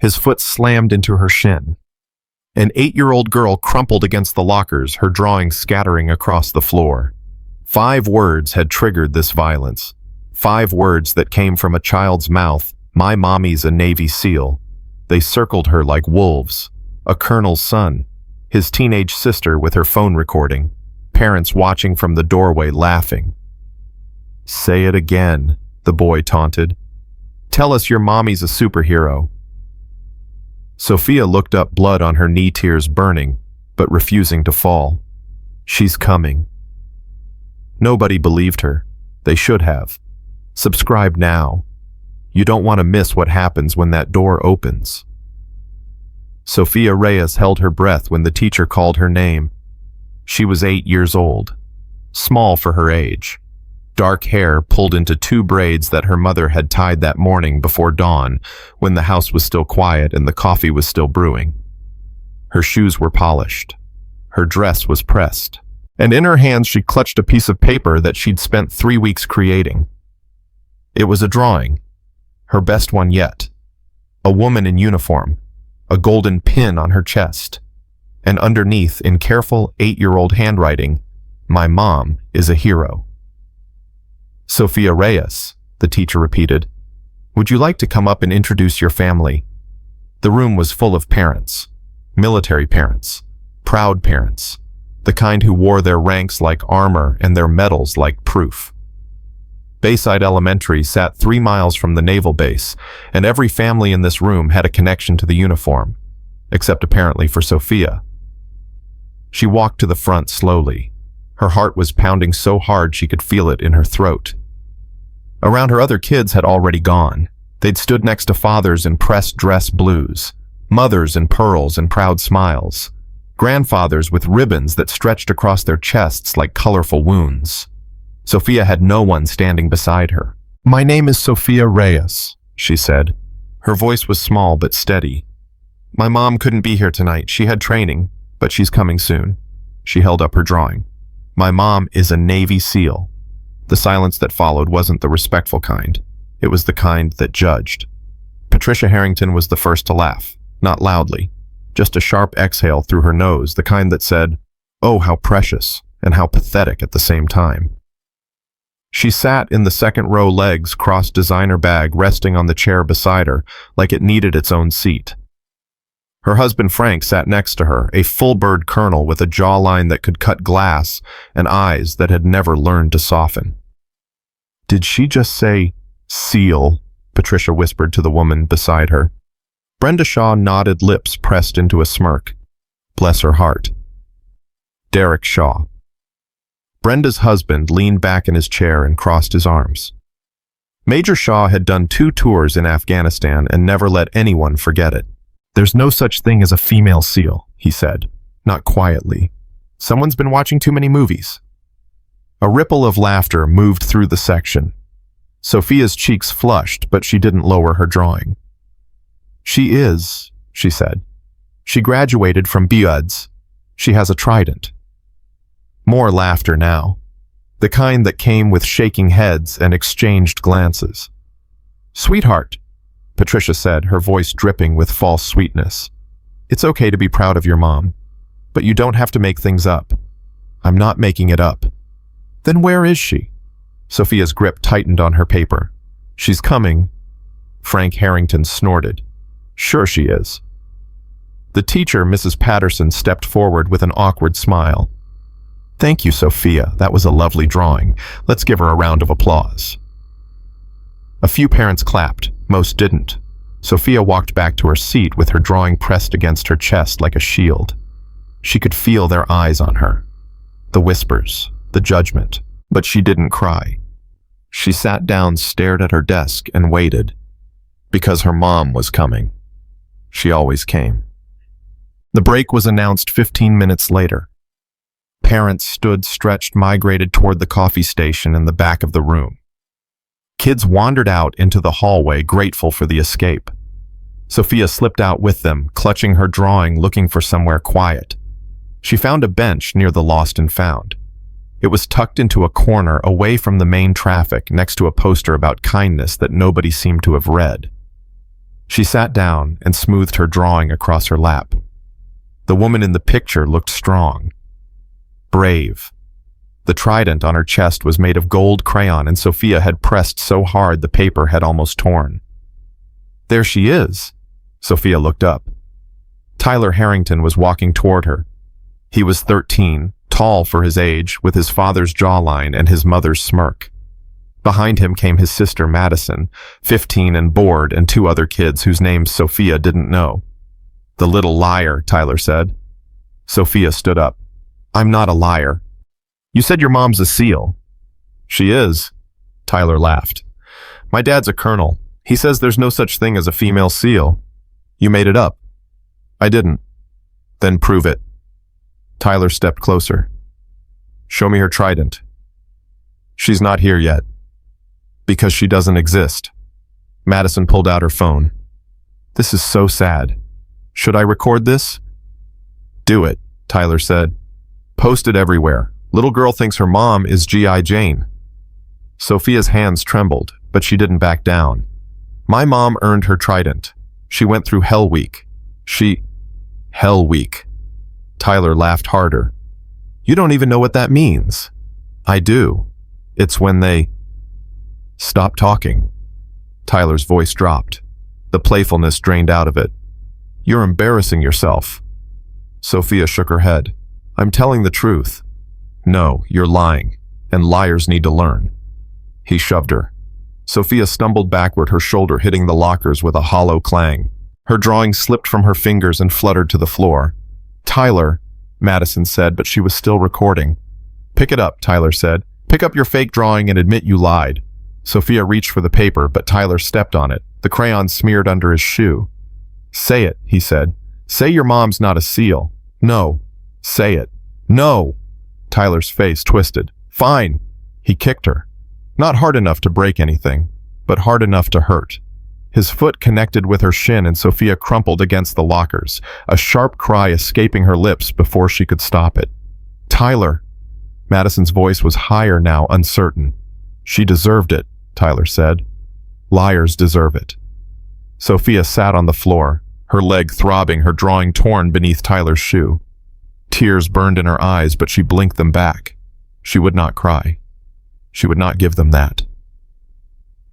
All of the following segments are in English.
His foot slammed into her shin. An 8-year-old girl crumpled against the lockers, her drawing scattering across the floor. 5 words had triggered this violence. 5 words that came from a child's mouth. My mommy's a Navy SEAL. They circled her like wolves. A colonel's son. His teenage sister with her phone recording. Parents watching from the doorway laughing. Say it again, the boy taunted. Tell us your mommy's a superhero. Sophia looked up, blood on her knee, tears burning, but refusing to fall. She's coming. Nobody believed her. They should have. Subscribe now. You don't want to miss what happens when that door opens. Sophia Reyes held her breath when the teacher called her name. She was 8 years old, small for her age. Dark hair pulled into 2 braids that her mother had tied that morning before dawn, when the house was still quiet and the coffee was still brewing. Her shoes were polished. Her dress was pressed. And in her hands she clutched a piece of paper that she'd spent 3 weeks creating. It was a drawing, her best one yet. A woman in uniform, a golden pin on her chest, and underneath, in careful 8-year-old handwriting, my mom is a hero. Sophia Reyes, the teacher repeated. Would you like to come up and introduce your family? The room was full of parents, military parents, proud parents, the kind who wore their ranks like armor and their medals like proof. Bayside Elementary sat 3 miles from the naval base, and every family in this room had a connection to the uniform, except apparently for Sophia. She walked to the front slowly. Her heart was pounding so hard she could feel it in her throat. Around her, other kids had already gone. They'd stood next to fathers in pressed dress blues, mothers in pearls and proud smiles, grandfathers with ribbons that stretched across their chests like colorful wounds. Sophia had no one standing beside her. My name is Sophia Reyes, she said. Her voice was small but steady. My mom couldn't be here tonight. She had training, but she's coming soon. She held up her drawing. My mom is a Navy SEAL. The silence that followed wasn't the respectful kind. It was the kind that judged. Patricia Harrington was the first to laugh, not loudly, just a sharp exhale through her nose, the kind that said, oh, how precious, and how pathetic at the same time. She sat in the second row, legs crossed, designer bag resting on the chair beside her, like it needed its own seat. Her husband Frank sat next to her, a full-bird colonel with a jawline that could cut glass and eyes that had never learned to soften. Did she just say, SEAL? Patricia whispered to the woman beside her. Brenda Shaw nodded, lips pressed into a smirk. Bless her heart. Derek Shaw. Brenda's husband leaned back in his chair and crossed his arms. Major Shaw had done 2 tours in Afghanistan and never let anyone forget it. There's no such thing as a female SEAL, he said, not quietly. Someone's been watching too many movies. A ripple of laughter moved through the section. Sophia's cheeks flushed, but she didn't lower her drawing. She is, she said. She graduated from BUDS. She has a trident. More laughter now, the kind that came with shaking heads and exchanged glances. Sweetheart, Patricia said, her voice dripping with false sweetness. It's okay to be proud of your mom, but you don't have to make things up. I'm not making it up. Then where is she? Sophia's grip tightened on her paper. She's coming. Frank Harrington snorted. Sure she is. The teacher, Mrs. Patterson, stepped forward with an awkward smile. Thank you, Sophia. That was a lovely drawing. Let's give her a round of applause. A few parents clapped. Most didn't. Sophia walked back to her seat with her drawing pressed against her chest like a shield. She could feel their eyes on her. The whispers, the judgment. But she didn't cry. She sat down, stared at her desk, and waited. Because her mom was coming. She always came. The break was announced 15 minutes later. Parents stood stretched, migrated toward the coffee station in the back of the room. Kids wandered out into the hallway, grateful for the escape. Sophia slipped out with them, clutching her drawing, looking for somewhere quiet. She found a bench near the Lost and Found. It was tucked into a corner away from the main traffic, next to a poster about kindness that nobody seemed to have read. She sat down and smoothed her drawing across her lap. The woman in the picture looked strong, brave. The trident on her chest was made of gold crayon, and Sophia had pressed so hard the paper had almost torn. There she is. Sophia looked up. Tyler Harrington was walking toward her. He was 13, tall for his age, with his father's jawline and his mother's smirk. Behind him came his sister Madison, 15 and bored, and 2 other kids whose names Sophia didn't know. "The little liar," Tyler said. Sophia stood up. "I'm not a liar." "You said your mom's a SEAL." "She is." Tyler laughed. "My dad's a colonel. He says there's no such thing as a female SEAL." "You made it up." "I didn't." "Then prove it." Tyler stepped closer. "Show me her trident." "She's not here yet." "Because she doesn't exist." Madison pulled out her phone. "This is so sad. Should I record this?" "Do it," Tyler said. "Post it everywhere. Little girl thinks her mom is G.I. Jane." Sophia's hands trembled, but she didn't back down. "My mom earned her trident. She went through Hell Week. Hell Week." Tyler laughed harder. "You don't even know what that means." "I do. It's when they—" "Stop talking." Tyler's voice dropped. The playfulness drained out of it. "You're embarrassing yourself." Sophia shook her head. "I'm telling the truth." "No, you're lying, and liars need to learn." He shoved her. Sophia stumbled backward, her shoulder hitting the lockers with a hollow clang. Her drawing slipped from her fingers and fluttered to the floor. "Tyler," Madison said, but she was still recording. "Pick it up," Tyler said. "Pick up your fake drawing and admit you lied." Sophia reached for the paper, but Tyler stepped on it. The crayon smeared under his shoe. "Say it," he said. "Say your mom's not a SEAL." "No." "Say it." "No." Tyler's face twisted. "Fine." He kicked her. Not hard enough to break anything, but hard enough to hurt. His foot connected with her shin and Sophia crumpled against the lockers, a sharp cry escaping her lips before she could stop it. "Tyler." Madison's voice was higher now, uncertain. "She deserved it," Tyler said. "Liars deserve it." Sophia sat on the floor, her leg throbbing, her drawing torn beneath Tyler's shoe. Tears burned in her eyes, but she blinked them back. She would not cry. She would not give them that.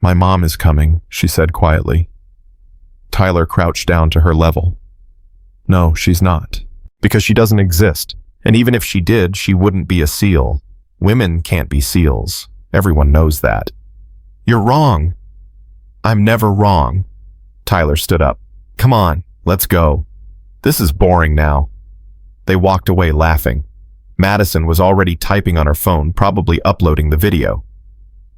"My mom is coming," she said quietly. Tyler crouched down to her level. "No, she's not. Because she doesn't exist. And even if she did, she wouldn't be a SEAL. Women can't be SEALs. Everyone knows that." "You're wrong." "I'm never wrong." Tyler stood up. "Come on, let's go. This is boring now." They walked away laughing. Madison was already typing on her phone, probably uploading the video.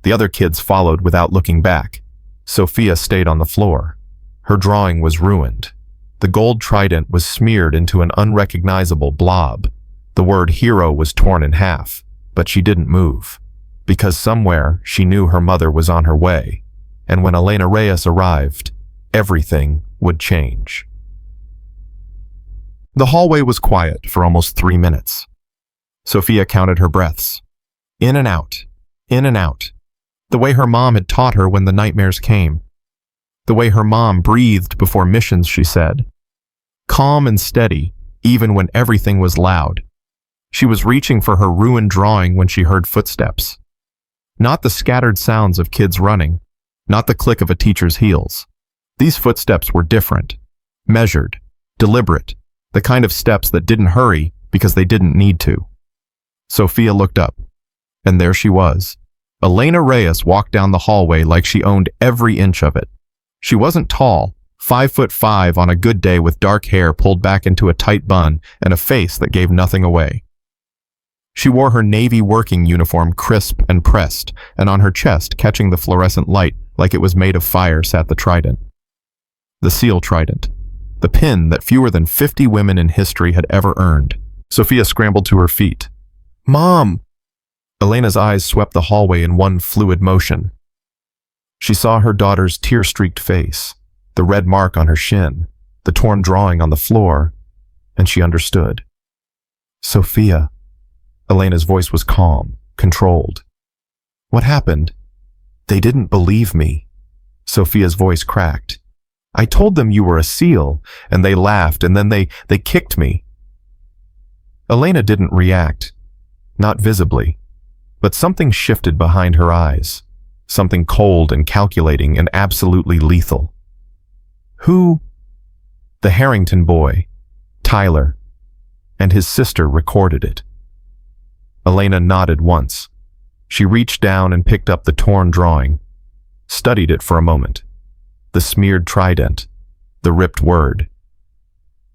The other kids followed without looking back. Sophia stayed on the floor. Her drawing was ruined. The gold trident was smeared into an unrecognizable blob. The word hero was torn in half, but she didn't move. Because somewhere she knew her mother was on her way, and when Elena Reyes arrived, everything would change. The hallway was quiet for almost 3 minutes. Sophia counted her breaths. In and out, in and out. The way her mom had taught her when the nightmares came. The way her mom breathed before missions, she said. Calm and steady, even when everything was loud. She was reaching for her ruined drawing when she heard footsteps. Not the scattered sounds of kids running, not the click of a teacher's heels. These footsteps were different, measured, deliberate, the kind of steps that didn't hurry because they didn't need to. Sophia looked up, and there she was. Elena Reyes walked down the hallway like she owned every inch of it. She wasn't tall, 5'5" on a good day with dark hair pulled back into a tight bun and a face that gave nothing away. She wore her navy working uniform crisp and pressed, and on her chest, catching the fluorescent light like it was made of fire, sat the trident. The SEAL trident. The pin that fewer than 50 women in history had ever earned. Sophia scrambled to her feet. "Mom!" Elena's eyes swept the hallway in one fluid motion. She saw her daughter's tear-streaked face, the red mark on her shin, the torn drawing on the floor, and she understood. "Sophia." Elena's voice was calm, controlled. "What happened?" "They didn't believe me." Sophia's voice cracked. I told them you were a SEAL, and they laughed, and then they kicked me." Elena didn't react, not visibly, but something shifted behind her eyes, something cold and calculating and absolutely lethal. "Who?" "The Harrington boy, Tyler, and his sister recorded it." Elena nodded once. She reached down and picked up the torn drawing, studied it for a moment. The smeared trident, the ripped word.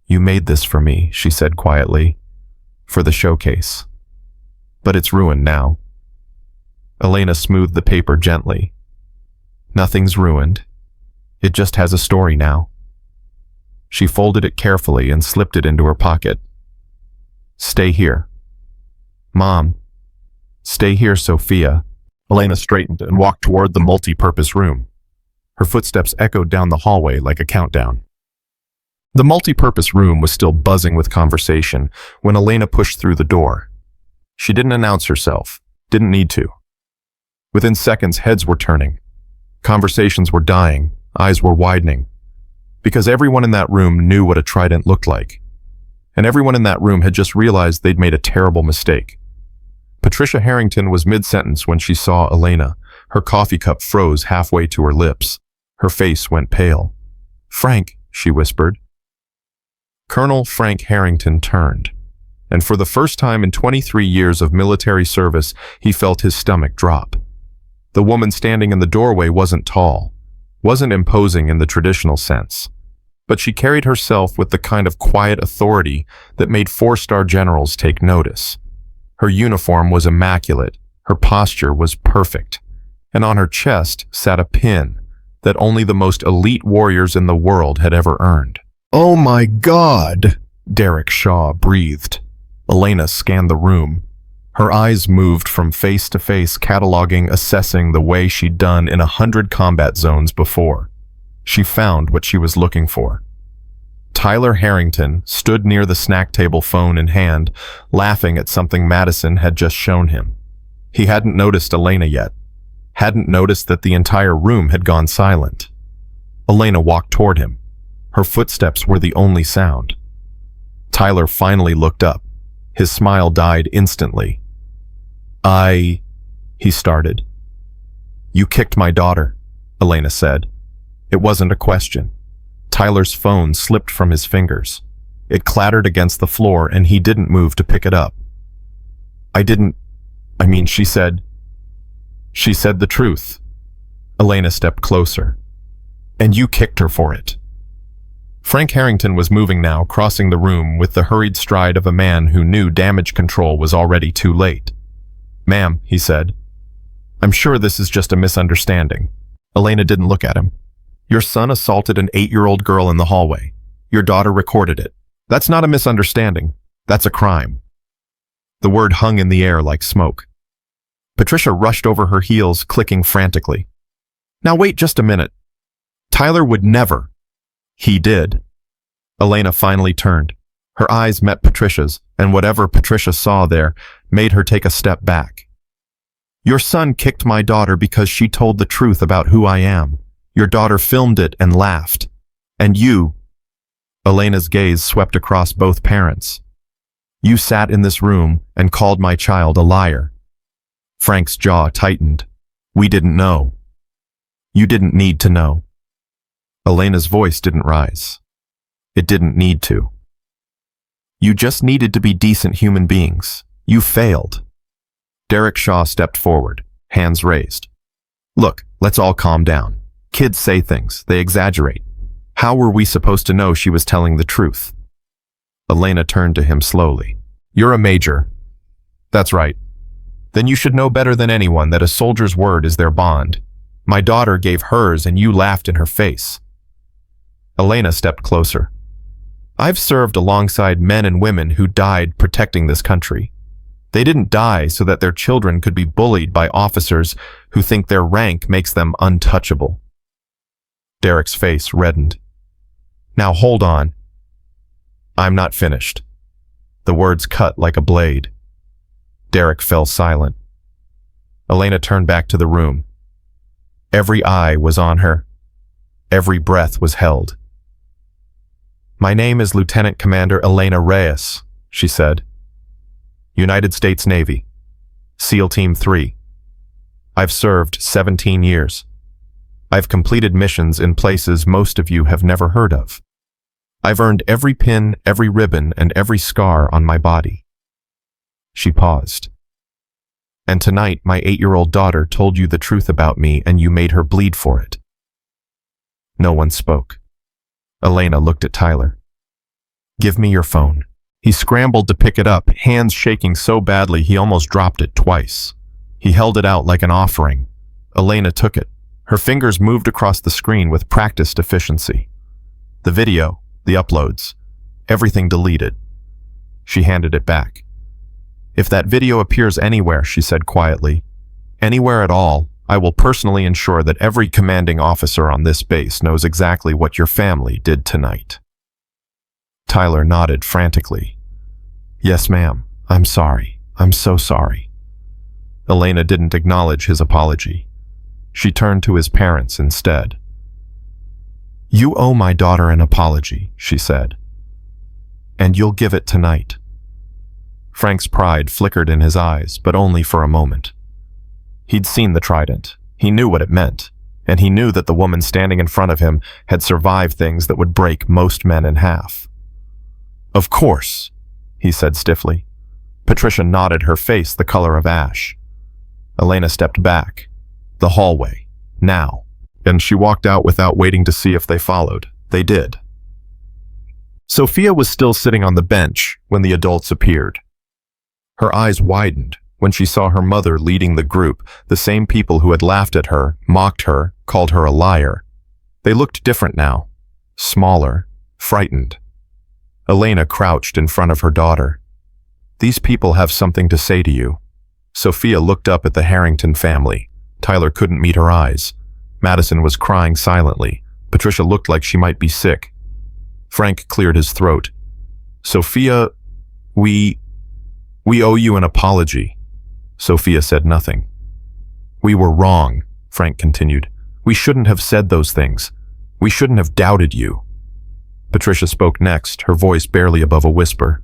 "You made this for me," she said quietly, "for the showcase. But it's ruined now." Elena smoothed the paper gently. "Nothing's ruined. It just has a story now." She folded it carefully and slipped it into her pocket. "Stay here." "Mom." "Stay here, Sophia." Elena straightened and walked toward the multi-purpose room. Her footsteps echoed down the hallway like a countdown. The multi-purpose room was still buzzing with conversation when Elena pushed through the door. She didn't announce herself, didn't need to. Within seconds, heads were turning. Conversations were dying, eyes were widening. Because everyone in that room knew what a trident looked like. And everyone in that room had just realized they'd made a terrible mistake. Patricia Harrington was mid-sentence when she saw Elena. Her coffee cup froze halfway to her lips. Her face went pale. "Frank," she whispered. Colonel Frank Harrington turned, and for the first time in 23 years of military service, he felt his stomach drop. The woman standing in the doorway wasn't tall, wasn't imposing in the traditional sense, but she carried herself with the kind of quiet authority that made four-star generals take notice. Her uniform was immaculate, her posture was perfect, and on her chest sat a pin that only the most elite warriors in the world had ever earned. "Oh my God," Derek Shaw breathed. Elena scanned the room. Her eyes moved from face to face, cataloging, assessing the way she'd done in 100 combat zones before. She found what she was looking for. Tyler Harrington stood near the snack table, phone in hand, laughing at something Madison had just shown him. He hadn't noticed Elena yet, hadn't noticed that the entire room had gone silent. Elena walked toward him. Her footsteps were the only sound. Tyler finally looked up. His smile died instantly. He started. "You kicked my daughter," Elena said. It wasn't a question. Tyler's phone slipped from his fingers. It clattered against the floor and he didn't move to pick it up. She said. She said the truth. Elena stepped closer. "And you kicked her for it." Frank Harrington was moving now, crossing the room with the hurried stride of a man who knew damage control was already too late. "Ma'am," he said, "I'm sure this is just a misunderstanding." Elena didn't look at him. "Your son assaulted an 8-year-old girl in the hallway. Your daughter recorded it. That's not a misunderstanding. That's a crime." The word hung in the air like smoke. Patricia rushed over her heels, clicking frantically. "Now wait just a minute. Tyler would never." "He did." Elena finally turned. Her eyes met Patricia's, and whatever Patricia saw there made her take a step back. "Your son kicked my daughter because she told the truth about who I am. Your daughter filmed it and laughed. And you," Elena's gaze swept across both parents, "you sat in this room and called my child a liar." Frank's jaw tightened. "We didn't know." "You didn't need to know." Elena's voice didn't rise. It didn't need to. "You just needed to be decent human beings. You failed." Derek Shaw stepped forward, hands raised. "Look, let's all calm down. Kids say things, they exaggerate. How were we supposed to know she was telling the truth?" Elena turned to him slowly. "You're a major." "That's right. Then you should know better than anyone that a soldier's word is their bond. My daughter gave hers and you laughed in her face." Elena stepped closer. "I've served alongside men and women who died protecting this country. They didn't die so that their children could be bullied by officers who think their rank makes them untouchable." Derek's face reddened. "Now hold on. I'm not finished." The words cut like a blade. Derek fell silent. Elena turned back to the room. Every eye was on her. Every breath was held. "My name is Lieutenant Commander Elena Reyes," she said. "United States Navy. SEAL Team 3. I've served 17 years. I've completed missions in places most of you have never heard of. I've earned every pin, every ribbon, and every scar on my body." She paused. "And tonight, my 8-year-old daughter told you the truth about me, and you made her bleed for it." No one spoke. Elena looked at Tyler. "Give me your phone." He scrambled to pick it up, hands shaking so badly he almost dropped it twice. He held it out like an offering. Elena took it. Her fingers moved across the screen with practiced efficiency. The video, the uploads, everything deleted. She handed it back. "If that video appears anywhere," she said quietly, "anywhere at all, I will personally ensure that every commanding officer on this base knows exactly what your family did tonight." Tyler nodded frantically. "Yes, ma'am. I'm sorry. I'm so sorry." Elena didn't acknowledge his apology. She turned to his parents instead. "You owe my daughter an apology," she said. "And you'll give it tonight." Frank's pride flickered in his eyes, but only for a moment. He'd seen the trident. He knew what it meant, and he knew that the woman standing in front of him had survived things that would break most men in half. "Of course," he said stiffly. Patricia nodded, her face the color of ash. Elena stepped back. The hallway. Now. And she walked out without waiting to see if they followed. They did. Sophia was still sitting on the bench when the adults appeared. Her eyes widened when she saw her mother leading the group, the same people who had laughed at her, mocked her, called her a liar. They looked different now. Smaller, frightened. Elena crouched in front of her daughter. "These people have something to say to you." Sophia looked up at the Harrington family. Tyler couldn't meet her eyes. Madison was crying silently. Patricia looked like she might be sick. Frank cleared his throat. "Sophia, we owe you an apology." Sophia said nothing. "We were wrong," Frank continued. "We shouldn't have said those things. We shouldn't have doubted you." Patricia spoke next, her voice barely above a whisper.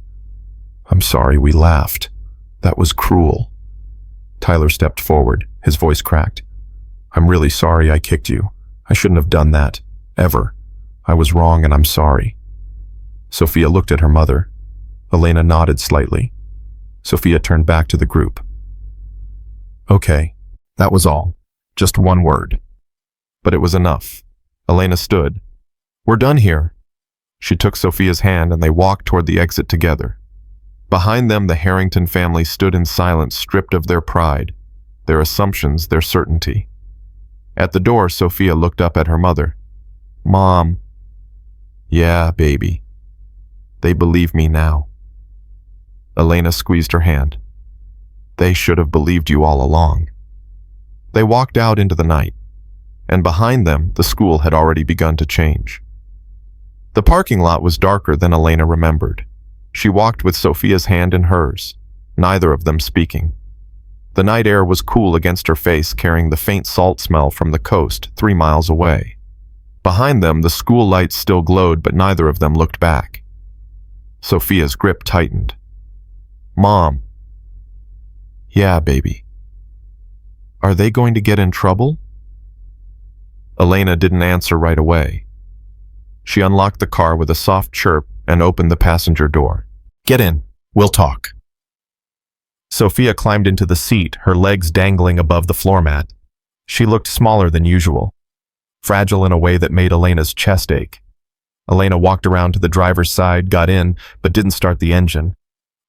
"I'm sorry we laughed. That was cruel." Tyler stepped forward, his voice cracked. "I'm really sorry I kicked you. I shouldn't have done that. Ever. I was wrong and I'm sorry." Sophia looked at her mother. Elena nodded slightly. Sophia turned back to the group. "Okay, that was all. Just one word." But it was enough. Elena stood. "We're done here." She took Sophia's hand and they walked toward the exit together. Behind them, the Harrington family stood in silence, stripped of their pride, their assumptions, their certainty. At the door, Sophia looked up at her mother. "Mom." "Yeah, baby. They believe me now." Elena squeezed her hand. "They should have believed you all along." They walked out into the night, and behind them, the school had already begun to change. The parking lot was darker than Elena remembered. She walked with Sophia's hand in hers, neither of them speaking. The night air was cool against her face, carrying the faint salt smell from the coast 3 miles away. Behind them, the school lights still glowed, but neither of them looked back. Sophia's grip tightened. "Mom." "Yeah, baby." "Are they going to get in trouble?" Elena didn't answer right away. She unlocked the car with a soft chirp and opened the passenger door. "Get in. We'll talk." Sophia climbed into the seat, her legs dangling above the floor mat. She looked smaller than usual, fragile in a way that made Elena's chest ache. Elena walked around to the driver's side, got in, but didn't start the engine.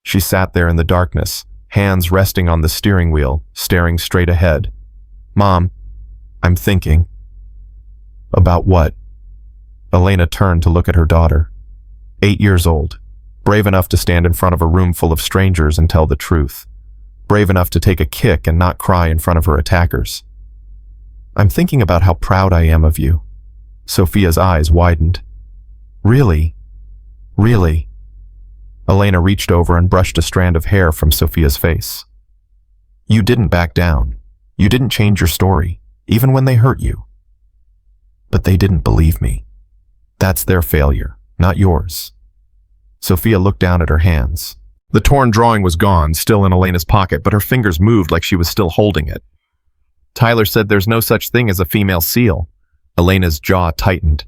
She sat there in the darkness, hands resting on the steering wheel, staring straight ahead. "Mom, I'm thinking." "About what?" Elena turned to look at her daughter. 8 years old, brave enough to stand in front of a room full of strangers and tell the truth. Brave enough to take a kick and not cry in front of her attackers. "I'm thinking about how proud I am of you." Sophia's eyes widened. "Really? Really?" Elena reached over and brushed a strand of hair from Sophia's face. "You didn't back down. You didn't change your story, even when they hurt you." But they didn't believe me. That's their failure, not yours. Sophia looked down at her hands. The torn drawing was gone, still in Elena's pocket, but her fingers moved like she was still holding it. Tyler said there's no such thing as a female seal. Elena's jaw tightened.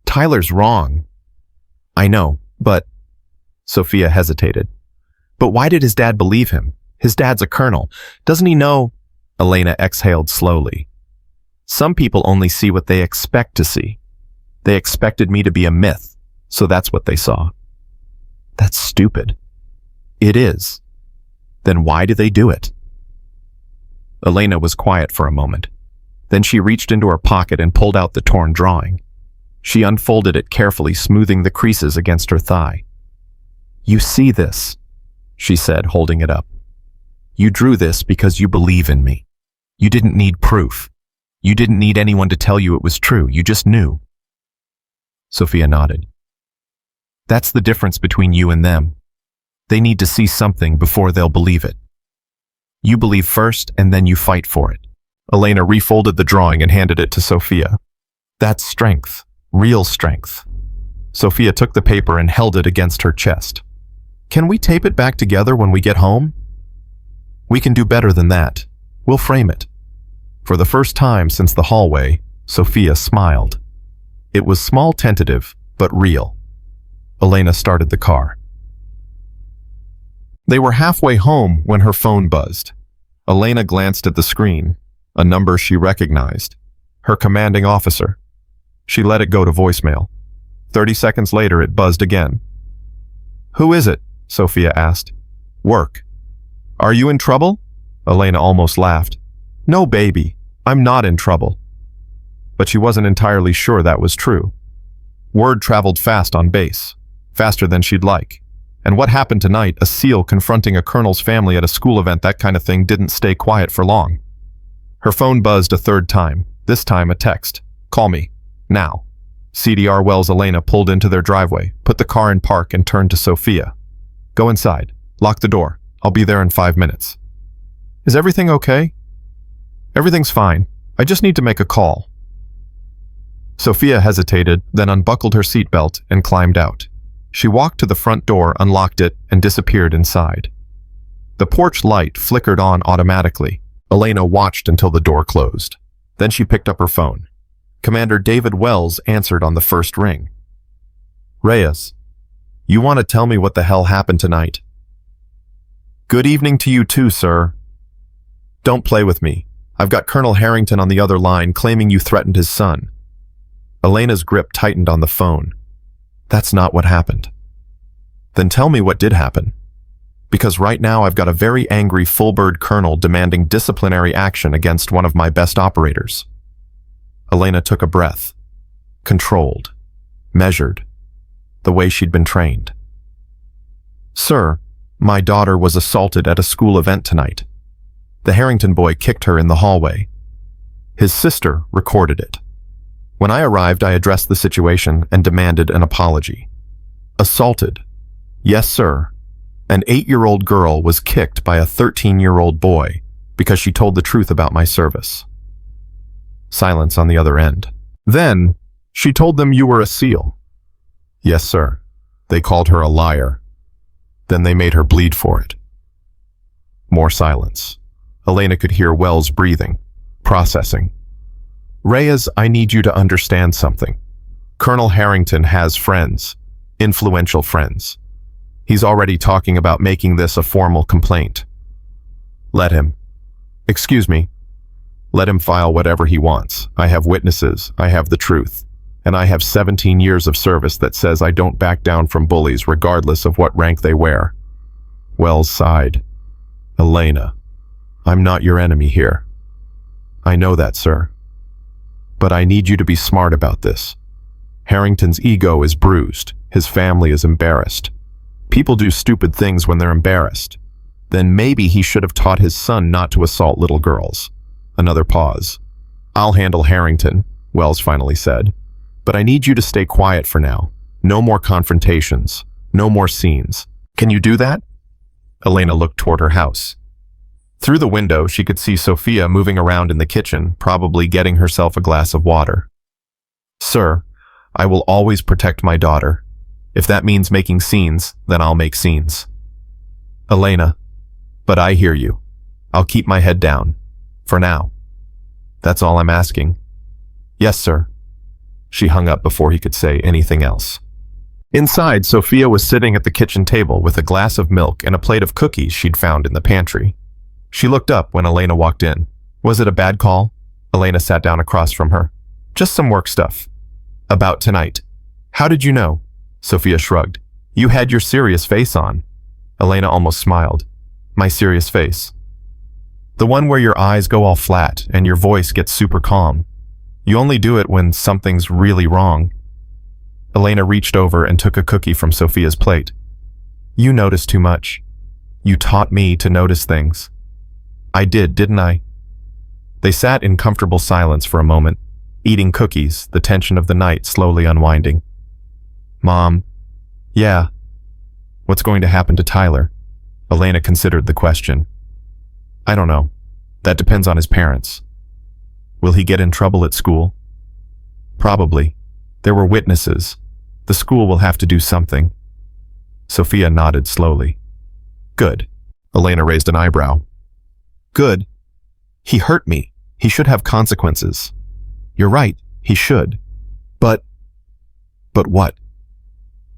Tyler's wrong. I know, but... Sophia hesitated. But why did his dad believe him? His dad's a colonel. Doesn't he know? Elena exhaled slowly. Some people only see what they expect to see. They expected me to be a myth, so that's what they saw. That's stupid. It is. Then why do they do it? Elena was quiet for a moment. Then she reached into her pocket and pulled out the torn drawing. She unfolded it carefully, smoothing the creases against her thigh. You see this, she said, holding it up. You drew this because you believe in me. You didn't need proof. You didn't need anyone to tell you it was true. You just knew. Sophia nodded. That's the difference between you and them. They need to see something before they'll believe it. You believe first, and then you fight for it. Elena refolded the drawing and handed it to Sophia. That's strength. Real strength. Sophia took the paper and held it against her chest. Can we tape it back together when we get home? We can do better than that. We'll frame it. For the first time since the hallway, Sophia smiled. It was small, tentative, but real. Elena started the car. They were halfway home when her phone buzzed. Elena glanced at the screen, a number she recognized. Her commanding officer. She let it go to voicemail. 30 seconds later, it buzzed again. Who is it? Sophia asked. Work. Are you in trouble? Elena almost laughed. No, baby. I'm not in trouble. But she wasn't entirely sure that was true. Word traveled fast on base. Faster than she'd like. And what happened tonight, a SEAL confronting a colonel's family at a school event, that kind of thing didn't stay quiet for long. Her phone buzzed a third time, this time a text. Call me. Now. CDR Wells. Elena pulled into their driveway, put the car in park, and turned to Sophia. Go inside. Lock the door. I'll be there in 5 minutes. Is everything okay? Everything's fine. I just need to make a call. Sophia hesitated, then unbuckled her seatbelt and climbed out. She walked to the front door, unlocked it, and disappeared inside. The porch light flickered on automatically. Elena watched until the door closed. Then she picked up her phone. Commander David Wells answered on the first ring. Reyes, you want to tell me what the hell happened tonight? Good evening to you too, sir. Don't play with me. I've got Colonel Harrington on the other line claiming you threatened his son. Elena's grip tightened on the phone. That's not what happened. Then tell me what did happen. Because right now I've got a very angry full-bird colonel demanding disciplinary action against one of my best operators. Elena took a breath. Controlled. Measured. The way she'd been trained. Sir, my daughter was assaulted at a school event tonight. The Harrington boy kicked her in the hallway. His sister recorded it. When I arrived, I addressed the situation and demanded an apology. Assaulted. Yes, sir. An 8-year-old girl was kicked by a 13-year-old boy because she told the truth about my service. Silence on the other end. Then, she told them you were a SEAL. Yes, sir. They called her a liar. Then they made her bleed for it. More silence. Elena could hear Wells breathing, processing. Reyes, I need you to understand something. Colonel Harrington has friends, influential friends. He's already talking about making this a formal complaint. Let him. Excuse me. Let him file whatever he wants. I have witnesses. I have the truth. And I have 17 years of service that says I don't back down from bullies regardless of what rank they wear. Wells sighed. Elena, I'm not your enemy here. I know that, sir. But I need you to be smart about this. Harrington's ego is bruised. His family is embarrassed. People do stupid things when they're embarrassed. Then maybe he should have taught his son not to assault little girls. Another pause. I'll handle Harrington, Wells finally said. But I need you to stay quiet for now. No more confrontations. No more scenes. Can you do that? Elena looked toward her house. Through the window, she could see Sophia moving around in the kitchen, probably getting herself a glass of water. Sir, I will always protect my daughter. If that means making scenes, then I'll make scenes. Elena, but I hear you. I'll keep my head down. For now. That's all I'm asking. Yes, sir. She hung up before he could say anything else. Inside, Sophia was sitting at the kitchen table with a glass of milk and a plate of cookies she'd found in the pantry. She looked up when Elena walked in. Was it a bad call? Elena sat down across from her. Just some work stuff. About tonight. How did you know? Sophia shrugged. You had your serious face on. Elena almost smiled. My serious face. The one where your eyes go all flat and your voice gets super calm. You only do it when something's really wrong. Elena reached over and took a cookie from Sophia's plate. You notice too much. You taught me to notice things. I did, didn't I? They sat in comfortable silence for a moment, eating cookies, the tension of the night slowly unwinding. Mom, yeah. What's going to happen to Tyler? Elena considered the question. I don't know. That depends on his parents. Will he get in trouble at school? Probably. There were witnesses. The school will have to do something. Sophia nodded slowly. Good. Elena raised an eyebrow. Good. He hurt me. He should have consequences. You're right, he should. But what?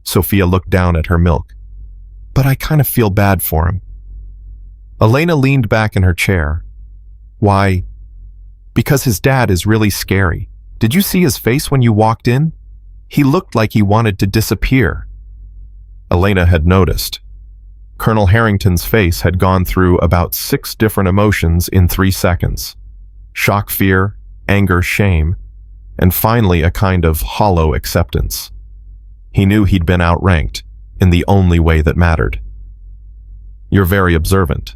Sophia looked down at her milk. But I kind of feel bad for him. Elena leaned back in her chair. Why? Because his dad is really scary. Did you see his face when you walked in? He looked like he wanted to disappear. Elena had noticed. Colonel Harrington's face had gone through about 6 different emotions in 3 seconds. Shock, fear, anger, shame, and finally a kind of hollow acceptance. He knew he'd been outranked in the only way that mattered. You're very observant.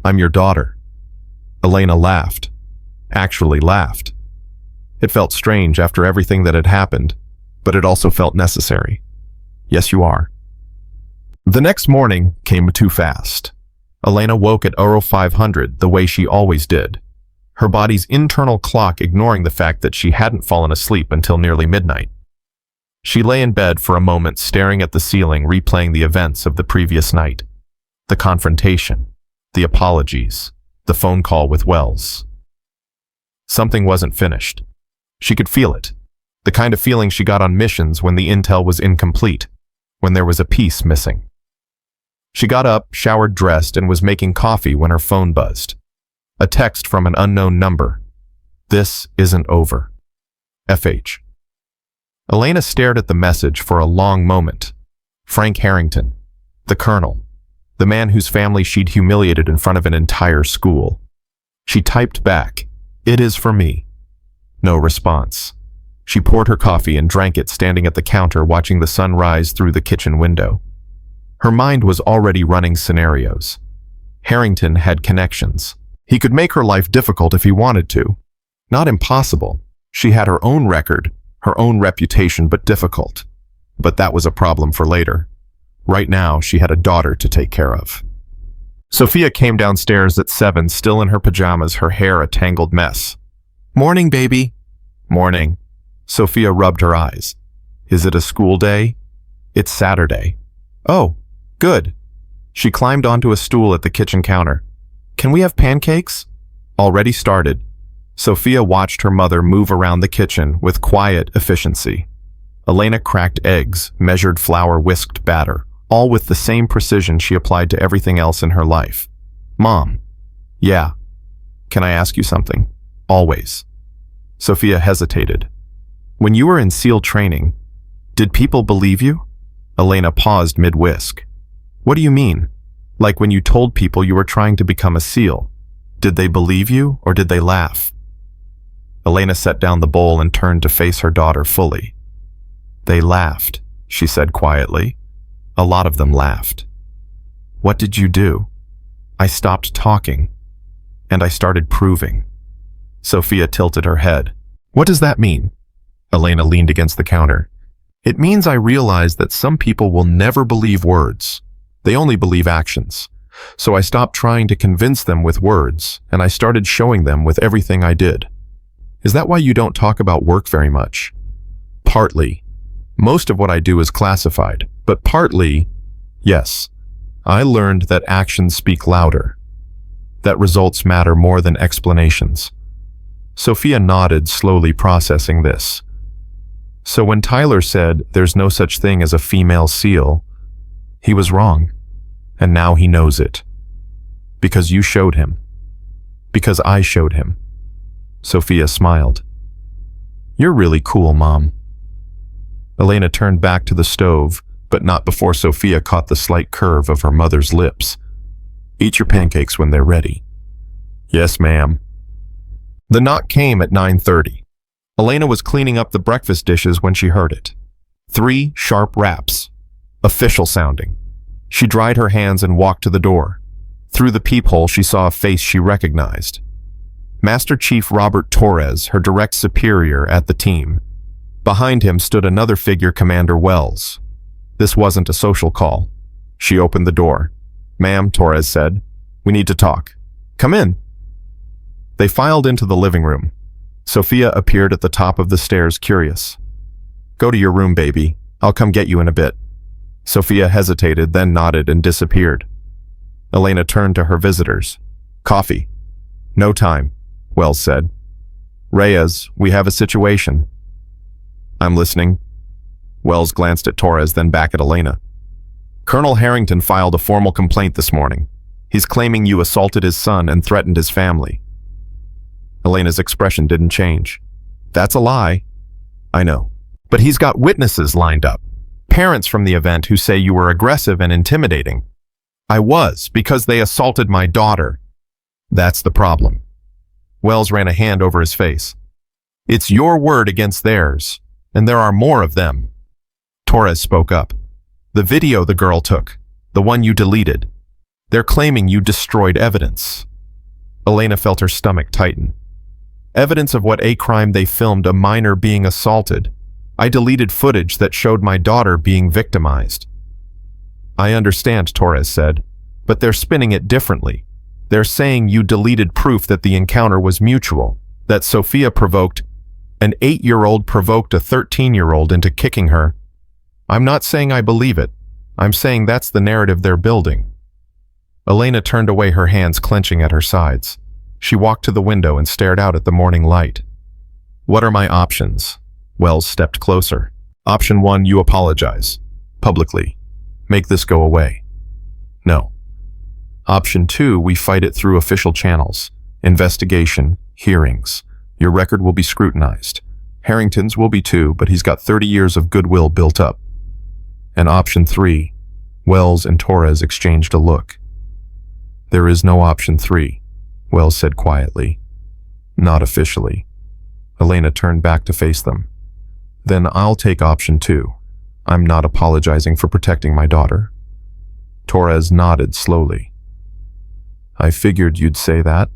I'm your daughter. Elena laughed. Actually laughed. It felt strange after everything that had happened, but it also felt necessary. Yes, you are. The next morning came too fast. Elena woke at 0500 the way she always did, her body's internal clock ignoring the fact that she hadn't fallen asleep until nearly midnight. She lay in bed for a moment, staring at the ceiling, replaying the events of the previous night. The confrontation, the apologies, the phone call with Wells. Something wasn't finished. She could feel it. The kind of feeling she got on missions when the intel was incomplete, when there was a piece missing. She got up, showered, dressed, and was making coffee when her phone buzzed. A text from an unknown number. This isn't over. FH. Elena stared at the message for a long moment. Frank Harrington, the colonel, the man whose family she'd humiliated in front of an entire school. She typed back, "It is for me." No response. She poured her coffee and drank it standing at the counter watching the sun rise through the kitchen window. Her mind was already running scenarios. Harrington had connections. He could make her life difficult if he wanted to. Not impossible. She had her own record, her own reputation, but difficult. But that was a problem for later. Right now, she had a daughter to take care of. Sophia came downstairs at 7, still in her pajamas, her hair a tangled mess. "Morning, baby." "Morning." Sophia rubbed her eyes. "Is it a school day?" "It's Saturday." "Oh, good." She climbed onto a stool at the kitchen counter. "Can we have pancakes?" Already started. Sophia watched her mother move around the kitchen with quiet efficiency. Elena cracked eggs, measured flour, whisked batter, all with the same precision she applied to everything else in her life. "Mom." "Yeah." "Can I ask you something?" "Always." Sophia hesitated. "When you were in SEAL training, did people believe you?" Elena paused mid-whisk. "What do you mean? Like when you told people you were trying to become a SEAL. Did they believe you or did they laugh?" Elena set down the bowl and turned to face her daughter fully. "They laughed," she said quietly. "A lot of them laughed." "What did you do?" "I stopped talking, and I started proving." Sophia tilted her head. "What does that mean?" Elena leaned against the counter. "It means I realized that some people will never believe words. They only believe actions. So I stopped trying to convince them with words, and I started showing them with everything I did." "Is that why you don't talk about work very much?" Partly. Most of what I do is classified, but partly, yes. I learned that actions speak louder, that results matter more than explanations. Sophia nodded, slowly processing this. So when Tyler said there's no such thing as a female SEAL, he was wrong, and now he knows it. Because you showed him. Because I showed him. Sophia smiled. You're really cool, Mom. Elena turned back to the stove, but not before Sophia caught the slight curve of her mother's lips. Eat your pancakes when they're ready. Yes, ma'am. The knock came at 9:30. Elena was cleaning up the breakfast dishes when she heard it. 3 sharp raps. Official sounding. She dried her hands and walked to the door. Through the peephole, she saw a face she recognized. Master Chief Robert Torres, her direct superior at the team. Behind him stood another figure, Commander Wells. This wasn't a social call. She opened the door. Ma'am, Torres said, we need to talk. Come in. They filed into the living room. Sophia appeared at the top of the stairs, curious. Go to your room, baby. I'll come get you in a bit. Sophia hesitated, then nodded and disappeared. Elena turned to her visitors. Coffee. No time, Wells said. Reyes, we have a situation. I'm listening. Wells glanced at Torres, then back at Elena. Colonel Harrington filed a formal complaint this morning. He's claiming you assaulted his son and threatened his family. Elena's expression didn't change. That's a lie. I know. But he's got witnesses lined up. Parents from the event who say you were aggressive and intimidating. I was, because they assaulted my daughter. That's the problem. Wells ran a hand over his face. It's your word against theirs, and there are more of them. Torres spoke up. The video the girl took, the one you deleted. They're claiming you destroyed evidence. Elena felt her stomach tighten. Evidence of what a crime they filmed, a minor being assaulted. I deleted footage that showed my daughter being victimized. I understand, Torres said, but they're spinning it differently. They're saying you deleted proof that the encounter was mutual, that Sophia provoked, an 8-year-old provoked a 13-year-old into kicking her. I'm not saying I believe it. I'm saying that's the narrative they're building. Elena turned away, her hands clenching at her sides. She walked to the window and stared out at the morning light. What are my options? Wells stepped closer. Option 1, you apologize. Publicly. Make this go away. No. Option 2, we fight it through official channels. Investigation, hearings. Your record will be scrutinized. Harrington's will be too, but he's got 30 years of goodwill built up. And option 3, Wells and Torres exchanged a look. There is no option 3, Wells said quietly. Not officially. Elena turned back to face them. Then I'll take option 2. I'm not apologizing for protecting my daughter. Torres nodded slowly. I figured you'd say that.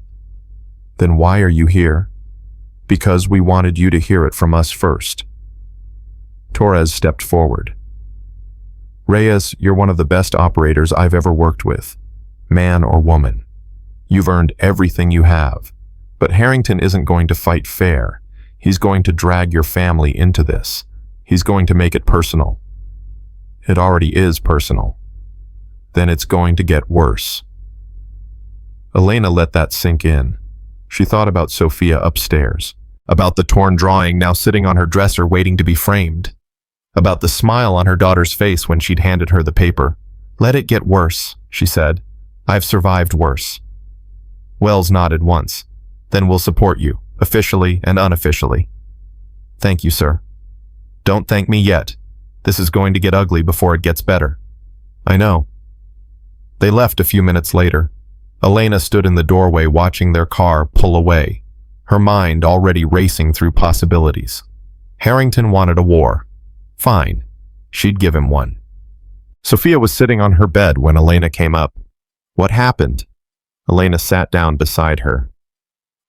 Then why are you here? Because we wanted you to hear it from us first. Torres stepped forward. Reyes, you're one of the best operators I've ever worked with, man or woman. You've earned everything you have, but Harrington isn't going to fight fair. He's going to drag your family into this. He's going to make it personal. It already is personal. Then it's going to get worse. Elena let that sink in. She thought about Sophia upstairs, about the torn drawing now sitting on her dresser waiting to be framed, about the smile on her daughter's face when she'd handed her the paper. Let it get worse, she said. I've survived worse. Wells nodded once. Then we'll support you, officially and unofficially. Thank you, sir. Don't thank me yet. This is going to get ugly before it gets better. I know. They left a few minutes later. Elena stood in the doorway watching their car pull away, her mind already racing through possibilities. Harrington wanted a war. Fine. She'd give him one. Sophia was sitting on her bed when Elena came up. What happened? Elena sat down beside her.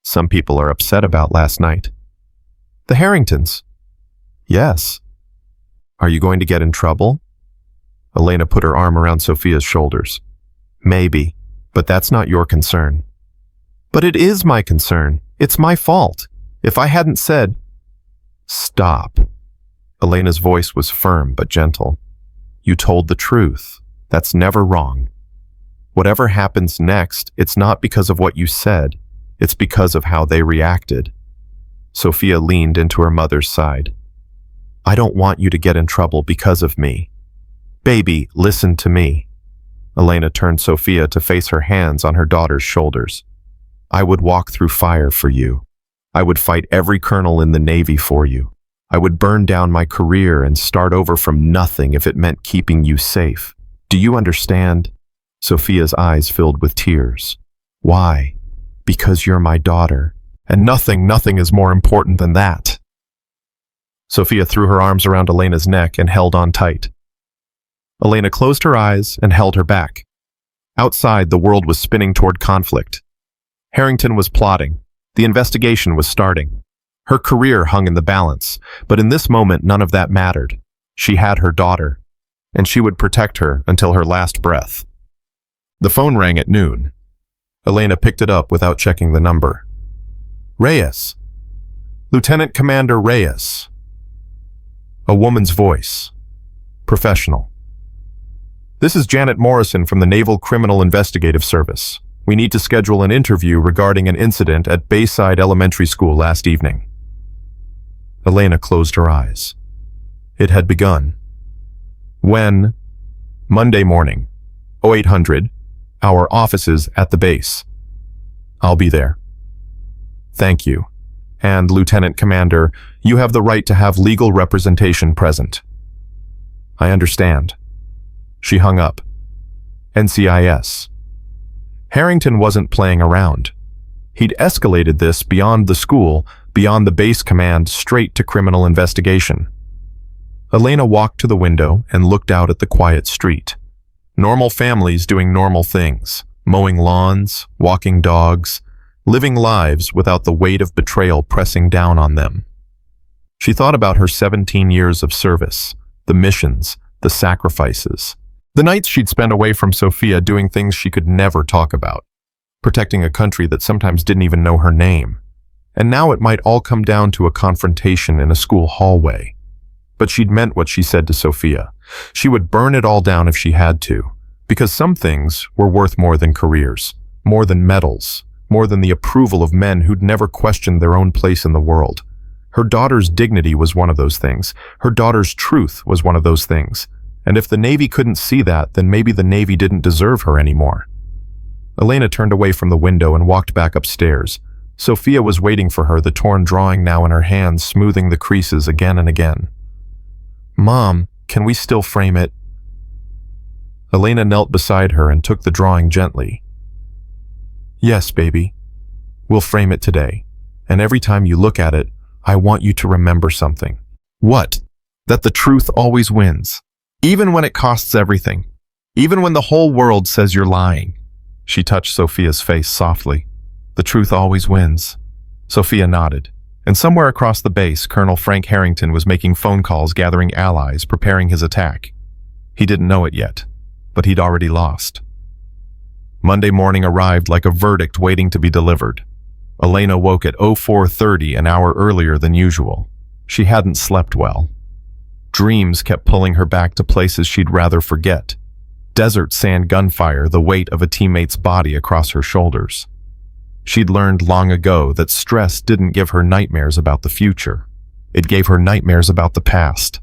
Some people are upset about last night. The Harringtons. Yes. Are you going to get in trouble? Elena put her arm around Sophia's shoulders. Maybe, but that's not your concern. But it is my concern. It's my fault. If I hadn't said... Stop. Elena's voice was firm but gentle. You told the truth. That's never wrong. Whatever happens next, it's not because of what you said. It's because of how they reacted. Sophia leaned into her mother's side. I don't want you to get in trouble because of me. Baby, listen to me. Elena turned Sophia to face her hands on her daughter's shoulders. I would walk through fire for you. I would fight every colonel in the Navy for you. I would burn down my career and start over from nothing if it meant keeping you safe. Do you understand? Sophia's eyes filled with tears. Why? Because you're my daughter. And nothing is more important than that. Sophia threw her arms around Elena's neck and held on tight. Elena closed her eyes and held her back. Outside, the world was spinning toward conflict. Harrington was plotting. The investigation was starting. Her career hung in the balance, but in this moment none of that mattered. She had her daughter, and she would protect her until her last breath. The phone rang at noon. Elena picked it up without checking the number. Reyes. Lieutenant Commander Reyes. A woman's voice. Professional. This is Janet Morrison from the Naval Criminal Investigative Service. We need to schedule an interview regarding an incident at Bayside Elementary School last evening. Elena closed her eyes. It had begun. When? Monday morning, 0800, our offices at the base. I'll be there. Thank you. And, Lieutenant Commander, you have the right to have legal representation present. I understand. She hung up. NCIS. Harrington wasn't playing around. He'd escalated this beyond the school, beyond the base command, straight to criminal investigation. Elena walked to the window and looked out at the quiet street. Normal families doing normal things, mowing lawns, walking dogs, living lives without the weight of betrayal pressing down on them. She thought about her 17 years of service, the missions, the sacrifices, the nights she'd spent away from Sophia doing things she could never talk about, protecting a country that sometimes didn't even know her name. And now it might all come down to a confrontation in a school hallway. But she'd meant what she said to Sophia. She would burn it all down if she had to, because some things were worth more than careers, more than medals, more than the approval of men who'd never questioned their own place in the world. Her daughter's dignity was one of those things. Her daughter's truth was one of those things. And if the Navy couldn't see that, then maybe the Navy didn't deserve her anymore. Elena turned away from the window and walked back upstairs. Sophia was waiting for her, the torn drawing now in her hands, smoothing the creases again and again. Mom, can we still frame it? Elena knelt beside her and took the drawing gently. Yes, baby. We'll frame it today. And every time you look at it, I want you to remember something. What? That the truth always wins. Even when it costs everything. Even when the whole world says you're lying. She touched Sophia's face softly. The truth always wins. Sophia nodded. And somewhere across the base, Colonel Frank Harrington was making phone calls, gathering allies, preparing his attack. He didn't know it yet, but he'd already lost. Monday morning arrived like a verdict waiting to be delivered. Elena woke at 04:30, an hour earlier than usual. She hadn't slept well. Dreams kept pulling her back to places she'd rather forget. Desert sand gunfire, the weight of a teammate's body across her shoulders. She'd learned long ago that stress didn't give her nightmares about the future. It gave her nightmares about the past.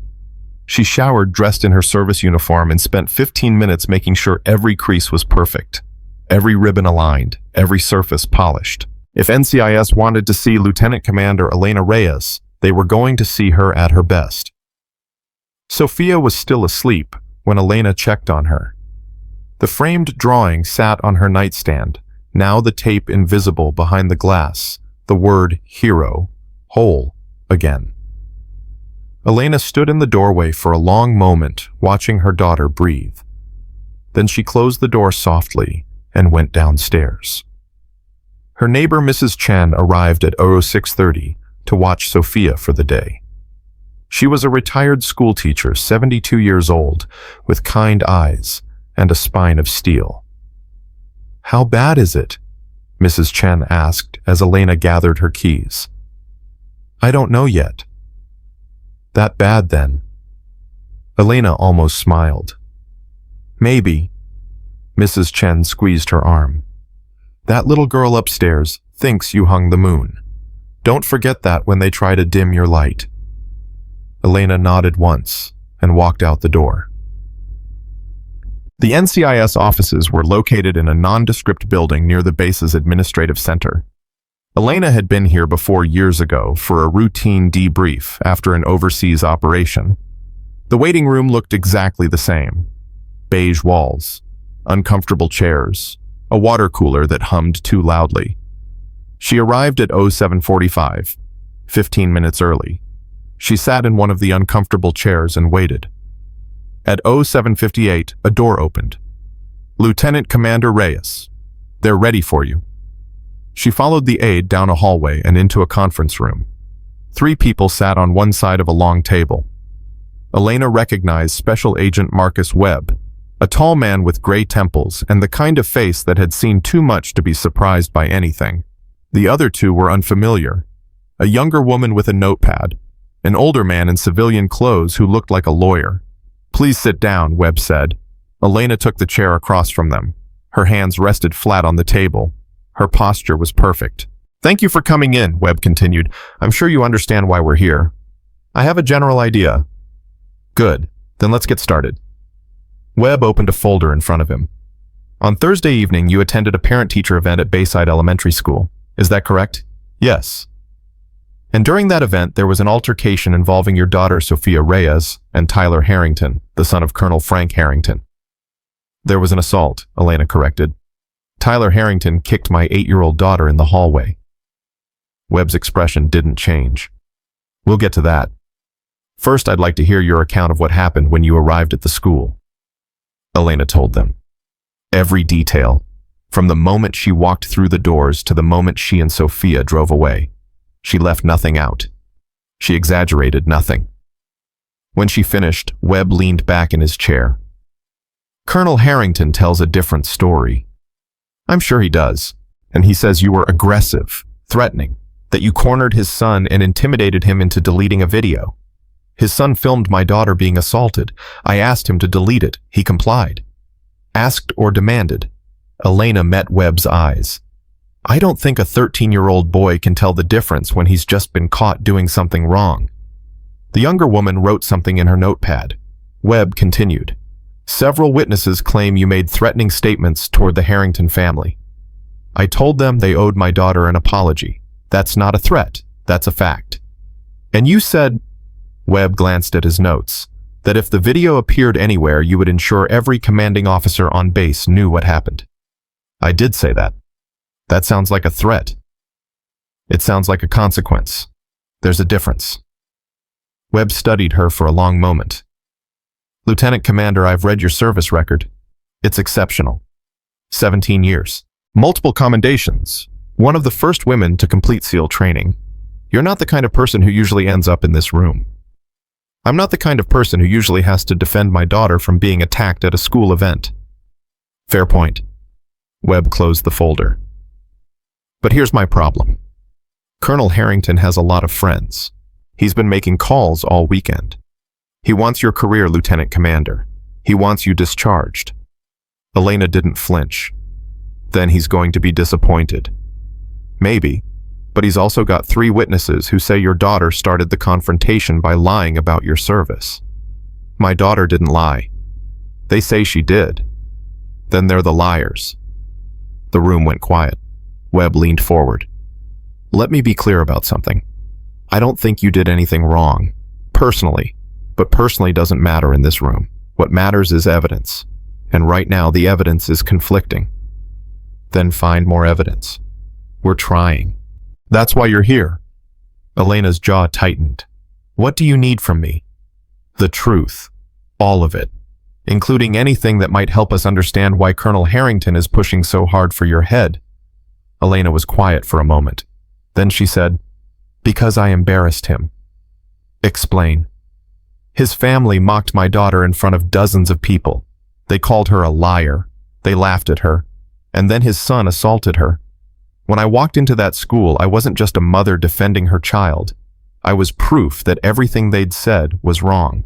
She showered dressed in her service uniform and spent 15 minutes making sure every crease was perfect, every ribbon aligned, every surface polished. If NCIS wanted to see Lieutenant Commander Elena Reyes, they were going to see her at her best. Sophia was still asleep when Elena checked on her. The framed drawing sat on her nightstand, now the tape invisible behind the glass, the word hero, whole, again. Elena stood in the doorway for a long moment, watching her daughter breathe. Then she closed the door softly and went downstairs. Her neighbor Mrs. Chen arrived at 06:30 to watch Sophia for the day. She was a retired schoolteacher, 72 years old, with kind eyes and a spine of steel. How bad is it? Mrs. Chen asked as Elena gathered her keys. I don't know yet. That bad then? Elena almost smiled. Maybe. Mrs. Chen squeezed her arm. That little girl upstairs thinks you hung the moon. Don't forget that when they try to dim your light. Elena nodded once and walked out the door. The NCIS offices were located in a nondescript building near the base's administrative center. Elena had been here before years ago for a routine debrief after an overseas operation. The waiting room looked exactly the same. Beige walls, uncomfortable chairs, a water cooler that hummed too loudly. She arrived at 07:45, 15 minutes early. She sat in one of the uncomfortable chairs and waited. At 07:58, a door opened. Lieutenant Commander Reyes, they're ready for you. She followed the aide down a hallway and into a conference room. 3 people sat on one side of a long table. Elena recognized Special Agent Marcus Webb, a tall man with gray temples and the kind of face that had seen too much to be surprised by anything. The other 2 were unfamiliar. A younger woman with a notepad, an older man in civilian clothes who looked like a lawyer. Please sit down, Webb said. Elena took the chair across from them. Her hands rested flat on the table. Her posture was perfect. Thank you for coming in, Webb continued. I'm sure you understand why we're here. I have a general idea. Good. Then let's get started. Webb opened a folder in front of him. On Thursday evening, you attended a parent-teacher event at Bayside Elementary School. Is that correct? Yes. And during that event, there was an altercation involving your daughter Sophia Reyes and Tyler Harrington, the son of Colonel Frank Harrington. There was an assault, Elena corrected. Tyler Harrington kicked my 8-year-old daughter in the hallway. Webb's expression didn't change. We'll get to that. First, I'd like to hear your account of what happened when you arrived at the school. Elena told them. Every detail, from the moment she walked through the doors to the moment she and Sophia drove away. She left nothing out. She exaggerated nothing. When she finished, Webb leaned back in his chair. Colonel Harrington tells a different story. I'm sure he does, and he says you were aggressive, threatening, that you cornered his son and intimidated him into deleting a video. His son filmed my daughter being assaulted. I asked him to delete it. He complied. Asked or demanded. Elena met Webb's eyes. I don't think a 13-year-old boy can tell the difference when he's just been caught doing something wrong. The younger woman wrote something in her notepad. Webb continued. Several witnesses claim you made threatening statements toward the Harrington family. I told them they owed my daughter an apology. That's not a threat. That's a fact. And you said, Webb glanced at his notes, that if the video appeared anywhere, you would ensure every commanding officer on base knew what happened. I did say that. That sounds like a threat. It sounds like a consequence. There's a difference. Webb studied her for a long moment. Lieutenant Commander, I've read your service record. It's exceptional. 17 years. Multiple commendations. One of the first women to complete SEAL training. You're not the kind of person who usually ends up in this room. I'm not the kind of person who usually has to defend my daughter from being attacked at a school event. Fair point. Webb closed the folder. But here's my problem. Colonel Harrington has a lot of friends. He's been making calls all weekend. He wants your career, Lieutenant Commander. He wants you discharged. Elena didn't flinch. Then he's going to be disappointed. Maybe, but he's also got 3 witnesses who say your daughter started the confrontation by lying about your service. My daughter didn't lie. They say she did. Then they're the liars. The room went quiet. Webb leaned forward. Let me be clear about something. I don't think you did anything wrong, personally, but personally doesn't matter in this room. What matters is evidence, and right now the evidence is conflicting. Then find more evidence. We're trying. That's why you're here. Elena's jaw tightened. What do you need from me? The truth. All of it. Including anything that might help us understand why Colonel Harrington is pushing so hard for your head. Elena was quiet for a moment. Then she said, Because I embarrassed him. Explain. His family mocked my daughter in front of dozens of people. They called her a liar. They laughed at her. And then his son assaulted her. When I walked into that school, I wasn't just a mother defending her child. I was proof that everything they'd said was wrong.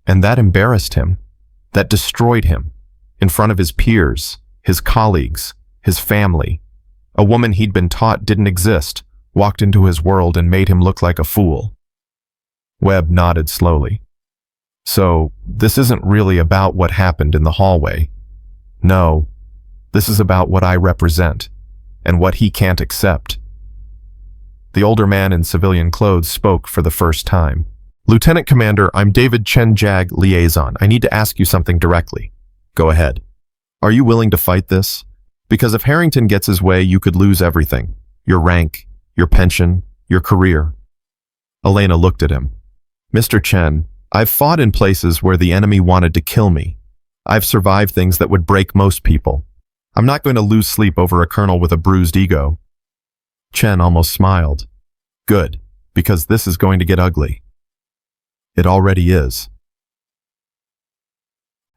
And that embarrassed him. That destroyed him. In front of his peers, his colleagues, his family. A woman he'd been taught didn't exist walked into his world and made him look like a fool. Webb nodded slowly. So, this isn't really about what happened in the hallway. No, this is about what I represent, and what he can't accept. The older man in civilian clothes spoke for the first time. Lieutenant Commander, I'm David Chen-Jag, liaison. I need to ask you something directly. Go ahead. Are you willing to fight this? Because if Harrington gets his way, you could lose everything. Your rank, your pension, your career. Elena looked at him. Mr. Chen, I've fought in places where the enemy wanted to kill me. I've survived things that would break most people. I'm not going to lose sleep over a colonel with a bruised ego. Chen almost smiled. Good, because this is going to get ugly. It already is.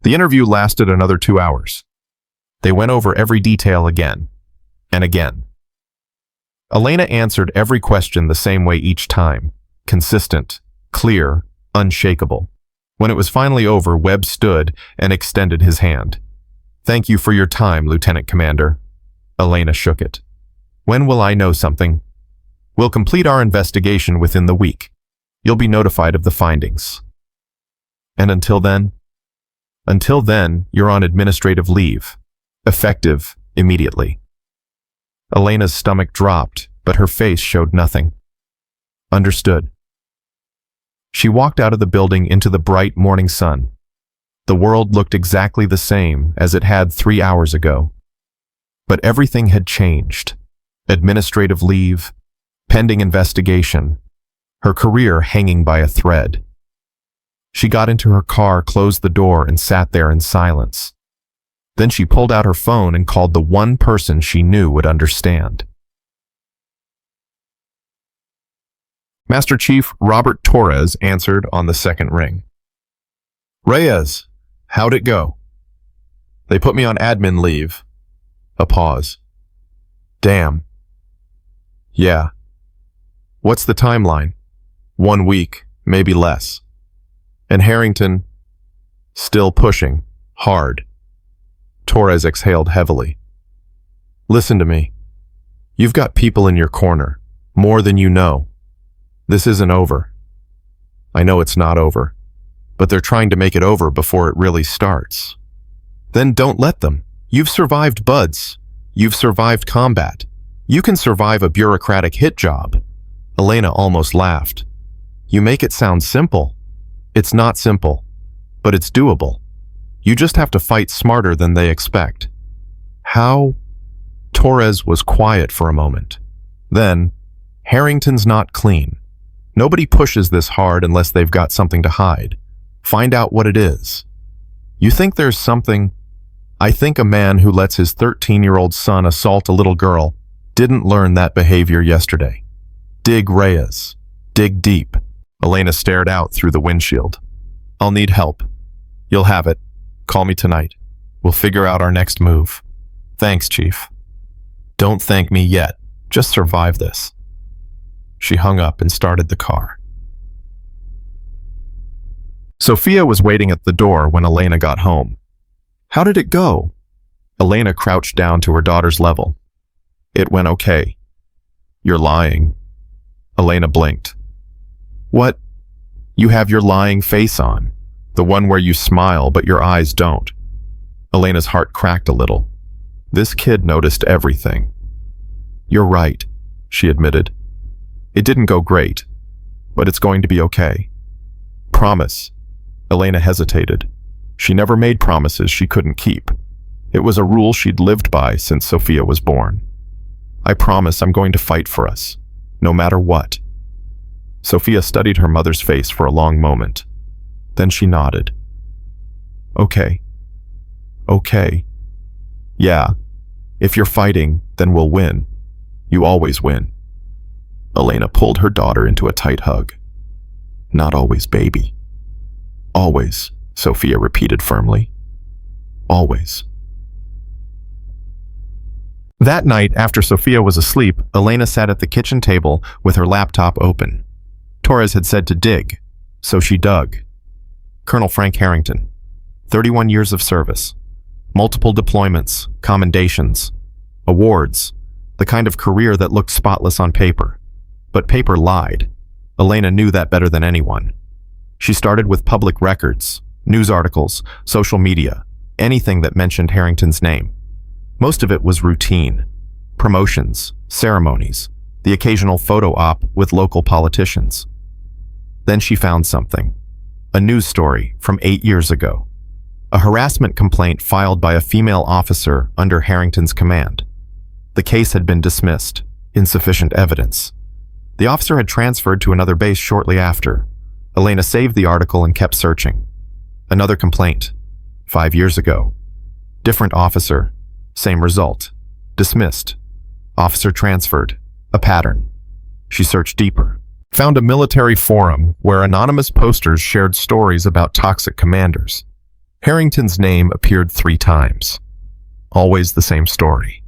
The interview lasted another 2 hours. They went over every detail again and again. Elena answered every question the same way each time, consistent, clear, unshakable. When it was finally over, Webb stood and extended his hand. Thank you for your time, Lieutenant Commander. Elena shook it. When will I know something? We'll complete our investigation within the week. You'll be notified of the findings. And until then? Until then, you're on administrative leave. Effective immediately. Elena's stomach dropped, but her face showed nothing. Understood. She walked out of the building into the bright morning sun. The world looked exactly the same as it had 3 hours ago. But everything had changed. Administrative leave, pending investigation, her career hanging by a thread. She got into her car, closed the door, and sat there in silence. Then she pulled out her phone and called the one person she knew would understand. Master Chief Robert Torres answered on the second ring. Reyes, how'd it go? They put me on admin leave. A pause. Damn. Yeah. What's the timeline? 1 week, maybe less. And Harrington? Still pushing, hard. Torres exhaled heavily. Listen to me. You've got people in your corner, more than you know. This isn't over. I know it's not over, but they're trying to make it over before it really starts. Then don't let them. You've survived buds. You've survived combat. You can survive a bureaucratic hit job. Elena almost laughed. You make it sound simple. It's not simple, but it's doable. You just have to fight smarter than they expect. How? Torres was quiet for a moment. Then, Harrington's not clean. Nobody pushes this hard unless they've got something to hide. Find out what it is. You think there's something? I think a man who lets his 13-year-old son assault a little girl didn't learn that behavior yesterday. Dig, Reyes. Dig deep. Elena stared out through the windshield. I'll need help. You'll have it. Call me tonight. We'll figure out our next move. Thanks, Chief. Don't thank me yet. Just survive this. She hung up and started the car. Sophia was waiting at the door when Elena got home. How did it go? Elena crouched down to her daughter's level. It went okay. You're lying. Elena blinked. What? You have your lying face on. The one where you smile but your eyes don't. Elena's heart cracked a little. This kid noticed everything. You're right, she admitted. It didn't go great, but it's going to be okay. Promise. Elena hesitated. She never made promises she couldn't keep. It was a rule she'd lived by since Sophia was born. I promise I'm going to fight for us, no matter what. Sophia studied her mother's face for a long moment. Then she nodded. Okay. Okay. Yeah. If you're fighting, then we'll win. You always win. Elena pulled her daughter into a tight hug. Not always, baby. Always, Sophia repeated firmly. Always. That night, after Sophia was asleep, Elena sat at the kitchen table with her laptop open. Torres had said to dig, so she dug. Colonel Frank Harrington, 31 years of service, multiple deployments, commendations, awards, the kind of career that looked spotless on paper. But paper lied. Elena knew that better than anyone. She started with public records, news articles, social media, anything that mentioned Harrington's name. Most of it was routine. Promotions, ceremonies, the occasional photo op with local politicians. Then she found something. A news story from 8 years ago. A harassment complaint filed by a female officer under Harrington's command. The case had been dismissed. Insufficient evidence. The officer had transferred to another base shortly after. Elena saved the article and kept searching. Another complaint. 5 years ago. Different officer. Same result. Dismissed. Officer transferred. A pattern. She searched deeper. Found a military forum where anonymous posters shared stories about toxic commanders. Harrington's name appeared 3 times. Always the same story.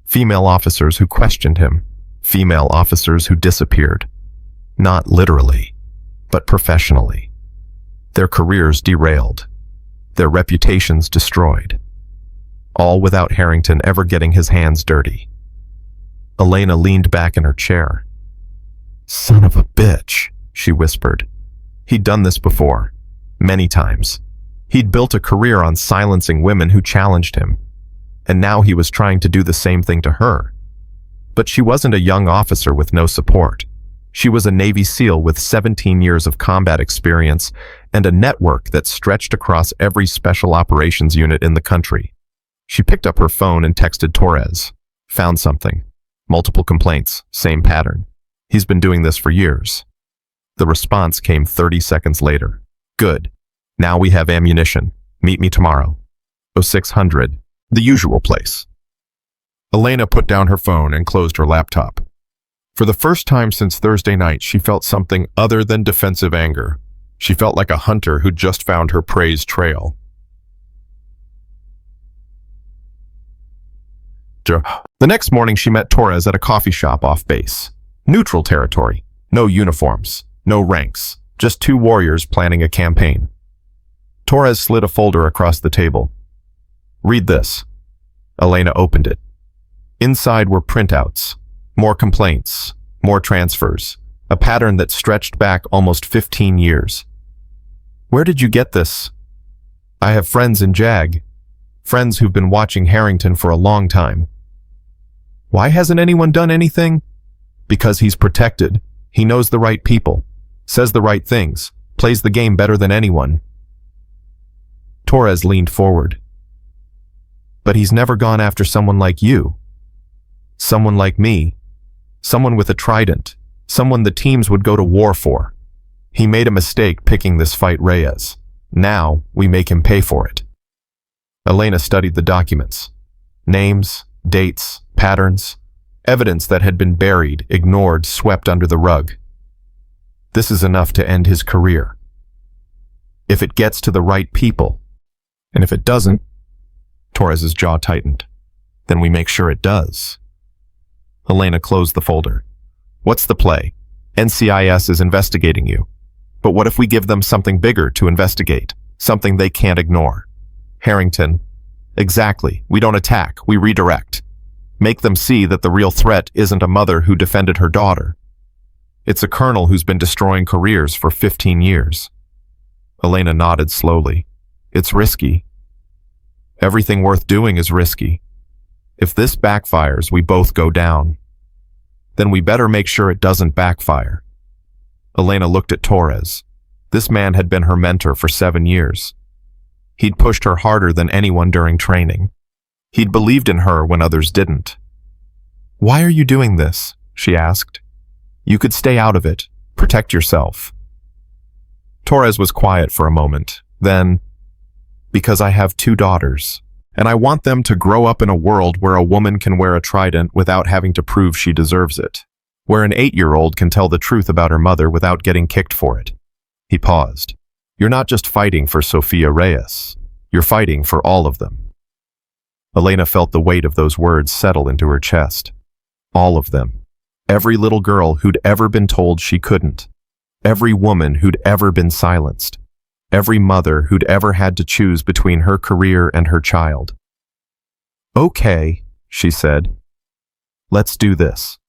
Female officers who questioned him. Female officers who disappeared. Not literally, but professionally. Their careers derailed. Their reputations destroyed. All without Harrington ever getting his hands dirty. Elena leaned back in her chair. "Son of a bitch," she whispered. He'd done this before. Many times. He'd built a career on silencing women who challenged him. And now he was trying to do the same thing to her. But she wasn't a young officer with no support. She was a Navy SEAL with 17 years of combat experience and a network that stretched across every special operations unit in the country. She picked up her phone and texted Torres. Found something. Multiple complaints, same pattern. He's been doing this for years. The response came 30 seconds later. Good. Now we have ammunition. Meet me tomorrow. 0600. The usual place. Elena put down her phone and closed her laptop. For the first time since Thursday night, she felt something other than defensive anger. She felt like a hunter who'd just found her prey's trail. The next morning, she met Torres at a coffee shop off base. Neutral territory. No uniforms. No ranks. Just 2 warriors planning a campaign. Torres slid a folder across the table. Read this. Elena opened it. Inside were printouts. More complaints. More transfers. A pattern that stretched back almost 15 years. Where did you get this? I have friends in JAG. Friends who've been watching Harrington for a long time. Why hasn't anyone done anything? Because he's protected. He knows the right people. Says the right things. Plays the game better than anyone. Torres leaned forward. But he's never gone after someone like you. Someone like me. Someone with a trident. Someone the teams would go to war for. He made a mistake picking this fight Reyes. Now we make him pay for it. Elena studied the documents. Names, dates, patterns, evidence that had been buried, ignored, swept under the rug. This is enough to end his career. If it gets to the right people, and if it doesn't, Torres's jaw tightened. Then we make sure it does. Elena closed the folder. What's the play? NCIS is investigating you. But what if we give them something bigger to investigate? Something they can't ignore? Harrington. Exactly. We don't attack. We redirect. Make them see that the real threat isn't a mother who defended her daughter. It's a colonel who's been destroying careers for 15 years. Elena nodded slowly. It's risky. Everything worth doing is risky. If this backfires, we both go down. Then we better make sure it doesn't backfire. Elena looked at Torres. This man had been her mentor for 7 years. He'd pushed her harder than anyone during training. He'd believed in her when others didn't. Why are you doing this? She asked. You could stay out of it. Protect yourself. Torres was quiet for a moment. Then, because I have 2 daughters, and I want them to grow up in a world where a woman can wear a trident without having to prove she deserves it, where an 8-year-old can tell the truth about her mother without getting kicked for it. He paused. You're not just fighting for Sofia Reyes. You're fighting for all of them. Elena felt the weight of those words settle into her chest. All of them. Every little girl who'd ever been told she couldn't. Every woman who'd ever been silenced. Every mother who'd ever had to choose between her career and her child. "Okay," she said. "Let's do this."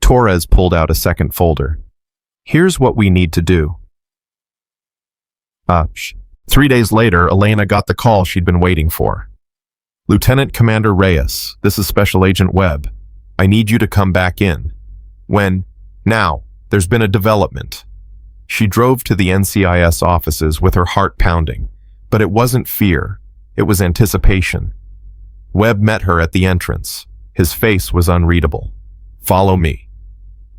Torres pulled out a second folder. "Here's what we need to do." 3 days later, Elena got the call she'd been waiting for. "Lieutenant Commander Reyes, this is Special Agent Webb. I need you to come back in." "When?" "Now. There's been a development." She drove to the NCIS offices with her heart pounding, but it wasn't fear, it was anticipation. Webb met her at the entrance. His face was unreadable. "Follow me."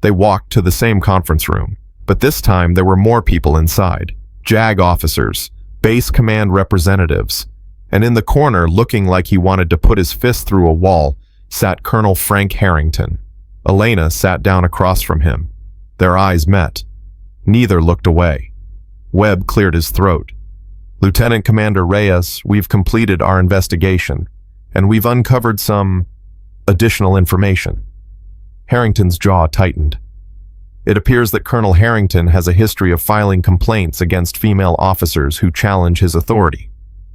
They walked to the same conference room, but this time there were more people inside. JAG officers, base command representatives, and in the corner, looking like he wanted to put his fist through a wall, sat Colonel Frank Harrington. Elena sat down across from him. Their eyes met. Neither looked away. Webb cleared his throat. "Lieutenant Commander Reyes, we've completed our investigation, and we've uncovered some additional information." Harrington's jaw tightened. It appears that Colonel Harrington has a history of filing complaints against female officers who challenge his authority.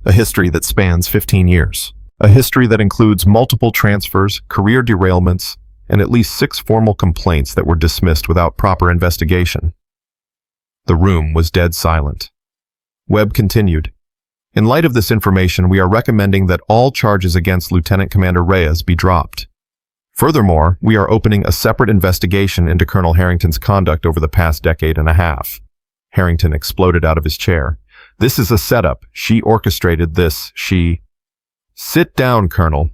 A history that spans 15 years. A history that includes multiple transfers, career derailments, and at least 6 formal complaints that were dismissed without proper investigation. The room was dead silent. Webb continued, "In light of this information, we are recommending that all charges against Lieutenant Commander Reyes be dropped. Furthermore, we are opening a separate investigation into Colonel Harrington's conduct over the past decade and a half." Harrington exploded out of his chair. "This is a setup. She orchestrated this. Sit down, Colonel."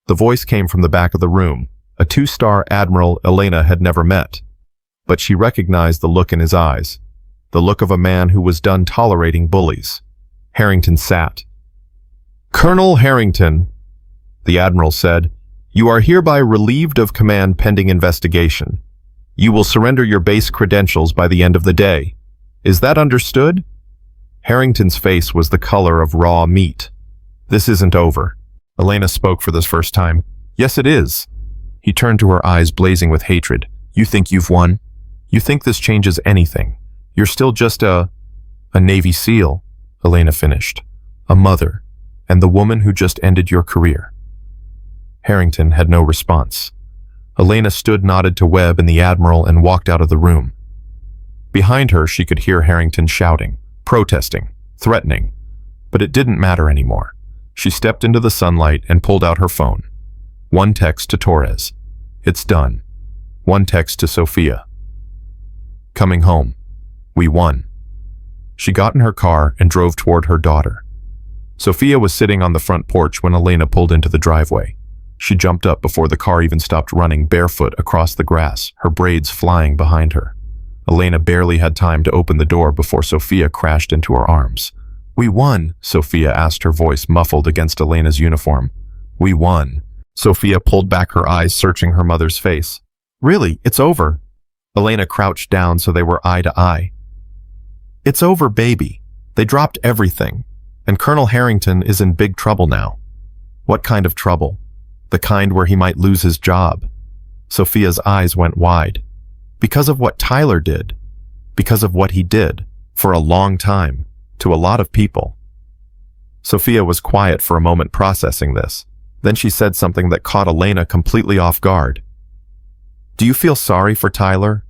The voice came from the back of the room, a 2-star admiral Elena had never met. But she recognized the look in his eyes, the look of a man who was done tolerating bullies. Harrington sat. "Colonel Harrington," the admiral said, "you are hereby relieved of command pending investigation. You will surrender your base credentials by the end of the day. Is that understood?" Harrington's face was the color of raw meat. "This isn't over." Elena spoke for the first time. "Yes, it is." He turned to her, eyes blazing with hatred. "You think you've won? You think this changes anything? You're still just a Navy SEAL," Elena finished. "A mother, and the woman who just ended your career." Harrington had no response. Elena stood, nodded to Webb and the Admiral, and walked out of the room. Behind her, she could hear Harrington shouting, protesting, threatening. But it didn't matter anymore. She stepped into the sunlight and pulled out her phone. One text to Torres. "It's done." One text to Sophia. "Coming home. We won." She got in her car and drove toward her daughter. Sophia was sitting on the front porch when Elena pulled into the driveway. She jumped up before the car even stopped running, barefoot across the grass, her braids flying behind her. Elena barely had time to open the door before Sophia crashed into her arms. "We won," Sophia asked, her voice muffled against Elena's uniform. "We won." Sophia pulled back her eyes, searching her mother's face. "Really, it's over." Elena crouched down so they were eye to eye. "It's over, baby. They dropped everything. And Colonel Harrington is in big trouble now." "What kind of trouble?" "The kind where he might lose his job." Sophia's eyes went wide. "Because of what Tyler did. Because of what he did, for a long time, to a lot of people." Sophia was quiet for a moment, processing this. Then she said something that caught Elena completely off guard. "Do you feel sorry for Tyler?"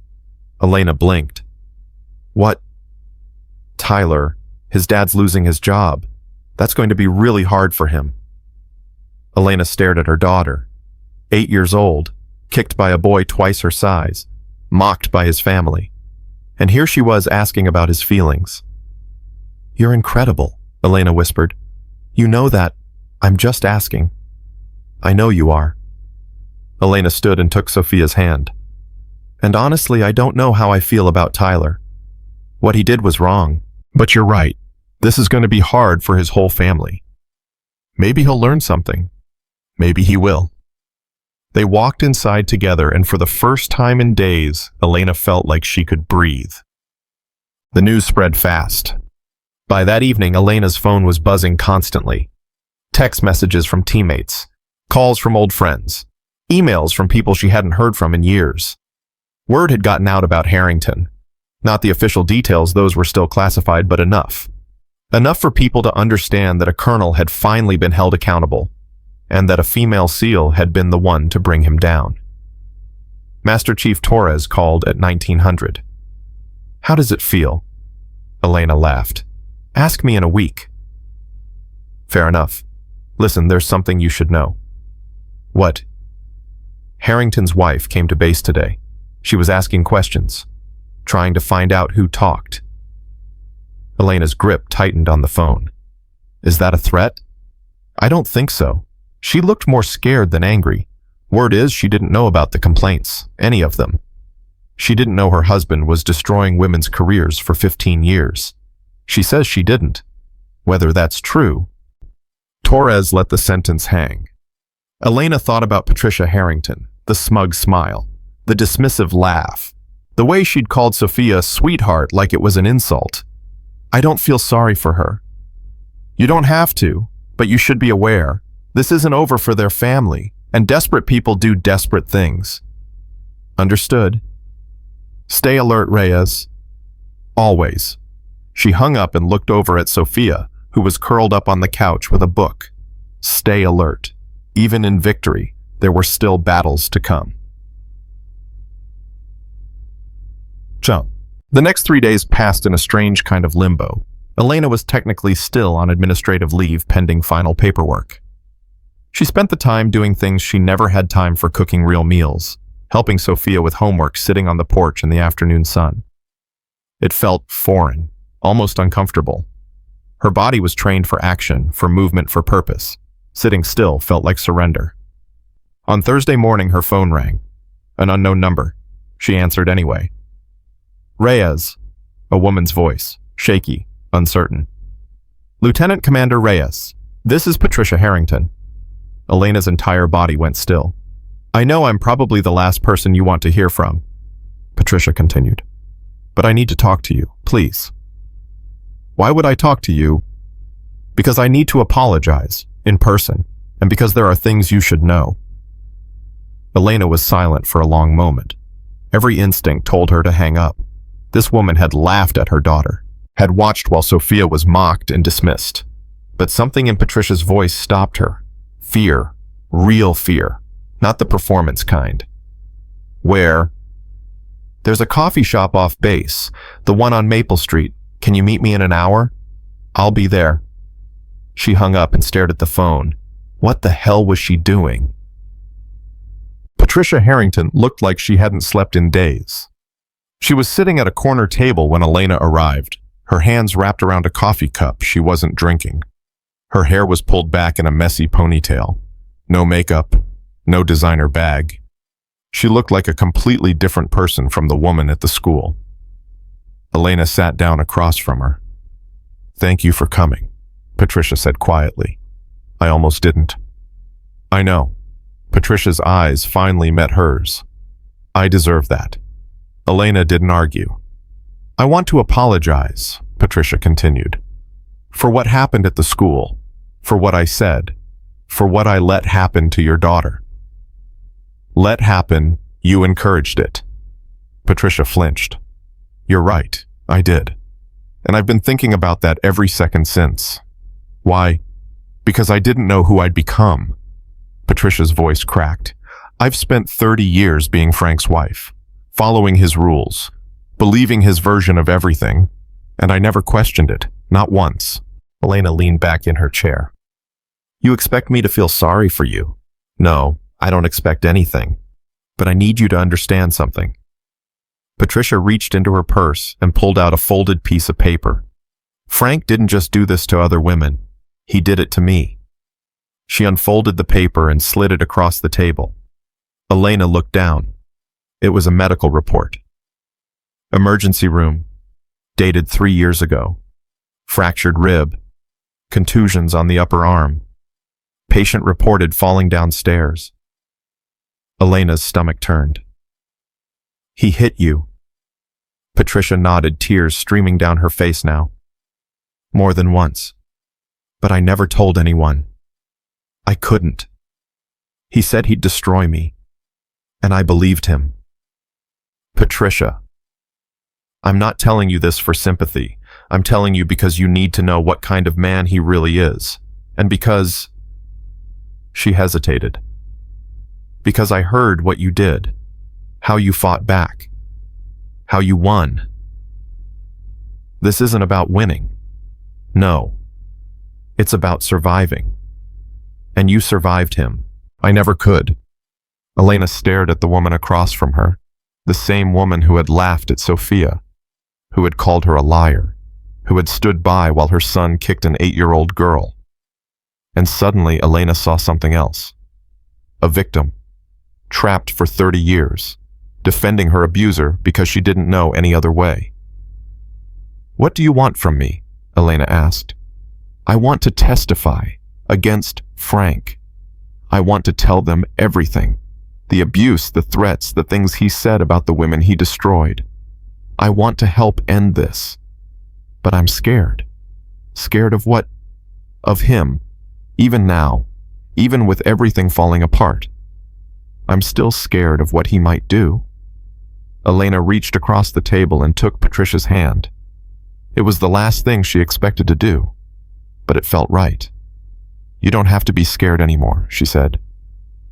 Elena blinked. "What?" "Tyler. His dad's losing his job. That's going to be really hard for him." Elena stared at her daughter. 8 years old, kicked by a boy twice her size, mocked by his family. And here she was asking about his feelings. "You're incredible," Elena whispered. "You know that. I'm just asking." "I know you are." Elena stood and took Sophia's hand. "And honestly, I don't know how I feel about Tyler. What he did was wrong. But you're right. This is going to be hard for his whole family. Maybe he'll learn something. Maybe he will." They walked inside together, and for the first time in days, Elena felt like she could breathe. The news spread fast. By that evening, Elena's phone was buzzing constantly. Text messages from teammates, calls from old friends, emails from people she hadn't heard from in years. Word had gotten out about Harrington. Not the official details, those were still classified, but enough. Enough for people to understand that a colonel had finally been held accountable, and that a female SEAL had been the one to bring him down. Master Chief Torres called at 1900. "How does it feel?" Elena laughed. "Ask me in a week." "Fair enough. Listen, there's something you should know." "What?" "Harrington's wife came to base today. She was asking questions, trying to find out who talked." Elena's grip tightened on the phone. "Is that a threat?" "I don't think so. She looked more scared than angry. Word is she didn't know about the complaints, any of them. She didn't know her husband was destroying women's careers for 15 years. She says she didn't. Whether that's true..." Torres let the sentence hang. Elena thought about Patricia Harrington, the smug smile, the dismissive laugh, the way she'd called Sophia a sweetheart like it was an insult. "I don't feel sorry for her." "You don't have to, but you should be aware. This isn't over for their family, and desperate people do desperate things." "Understood." "Stay alert, Reyes." "Always." She hung up and looked over at Sophia, who was curled up on the couch with a book. Stay alert. Even in victory, there were still battles to come. The next 3 days passed in a strange kind of limbo. Elena was technically still on administrative leave pending final paperwork. She spent the time doing things she never had time for: cooking real meals, helping Sophia with homework, sitting on the porch in the afternoon sun. It felt foreign, almost uncomfortable. Her body was trained for action, for movement, for purpose. Sitting still felt like surrender. On Thursday morning, her phone rang. An unknown number. She answered anyway. "Reyes," a woman's voice, shaky, uncertain. "Lieutenant Commander Reyes, this is Patricia Harrington." Elena's entire body went still. "I know I'm probably the last person you want to hear from," Patricia continued. "But I need to talk to you, please." "Why would I talk to you?" "Because I need to apologize, in person, and because there are things you should know." Elena was silent for a long moment. Every instinct told her to hang up. This woman had laughed at her daughter, had watched while Sophia was mocked and dismissed. But something in Patricia's voice stopped her. Fear, real fear, not the performance kind. "Where?" "There's a coffee shop off base, the one on Maple Street. Can you meet me in an hour?" "I'll be there." She hung up and stared at the phone. What the hell was she doing? Patricia Harrington looked like she hadn't slept in days. She was sitting at a corner table when Elena arrived, her hands wrapped around a coffee cup she wasn't drinking. Her hair was pulled back in a messy ponytail. No makeup, no designer bag. She looked like a completely different person from the woman at the school. Elena sat down across from her. "Thank you for coming," Patricia said quietly. "I almost didn't." "I know." Patricia's eyes finally met hers. "I deserve that." Elena didn't argue. "I want to apologize," Patricia continued, "for what happened at the school, for what I said, for what I let happen to your daughter." "Let happen? You encouraged it." Patricia flinched. "You're right, I did. And I've been thinking about that every second since. Why? Because I didn't know who I'd become." Patricia's voice cracked. "I've spent 30 years being Frank's wife, following his rules, believing his version of everything, and I never questioned it, not once." Elena leaned back in her chair. "You expect me to feel sorry for you?" "No, I don't expect anything. But I need you to understand something." Patricia reached into her purse and pulled out a folded piece of paper. "Frank didn't just do this to other women. He did it to me." She unfolded the paper and slid it across the table. Elena looked down. It was a medical report. Emergency room. Dated 3 years ago. Fractured rib. Contusions on the upper arm. Patient reported falling downstairs. Elena's stomach turned. "He hit you." Patricia nodded, tears streaming down her face now. "More than once. But I never told anyone. I couldn't. He said he'd destroy me. And I believed him." "Patricia." I'm not telling you this for sympathy. I'm telling you because you need to know what kind of man he really is. And because—" She hesitated. "Because I heard what you did, how you fought back, how you won. This isn't about winning. No, it's about surviving. And you survived him. I never could." Elena stared at the woman across from her, the same woman who had laughed at Sophia, who had called her a liar, who had stood by while her son kicked an 8-year-old girl. And suddenly Elena saw something else. A victim, trapped for 30 years, defending her abuser because she didn't know any other way. "What do you want from me?" Elena asked. "I want to testify against Frank. I want to tell them everything. The abuse, the threats, the things he said about the women he destroyed. I want to help end this. But I'm scared. Scared of what? Of him. Even now, even with everything falling apart. I'm still scared of what he might do." Elena reached across the table and took Patricia's hand. It was the last thing she expected to do, but it felt right. "You don't have to be scared anymore," she said.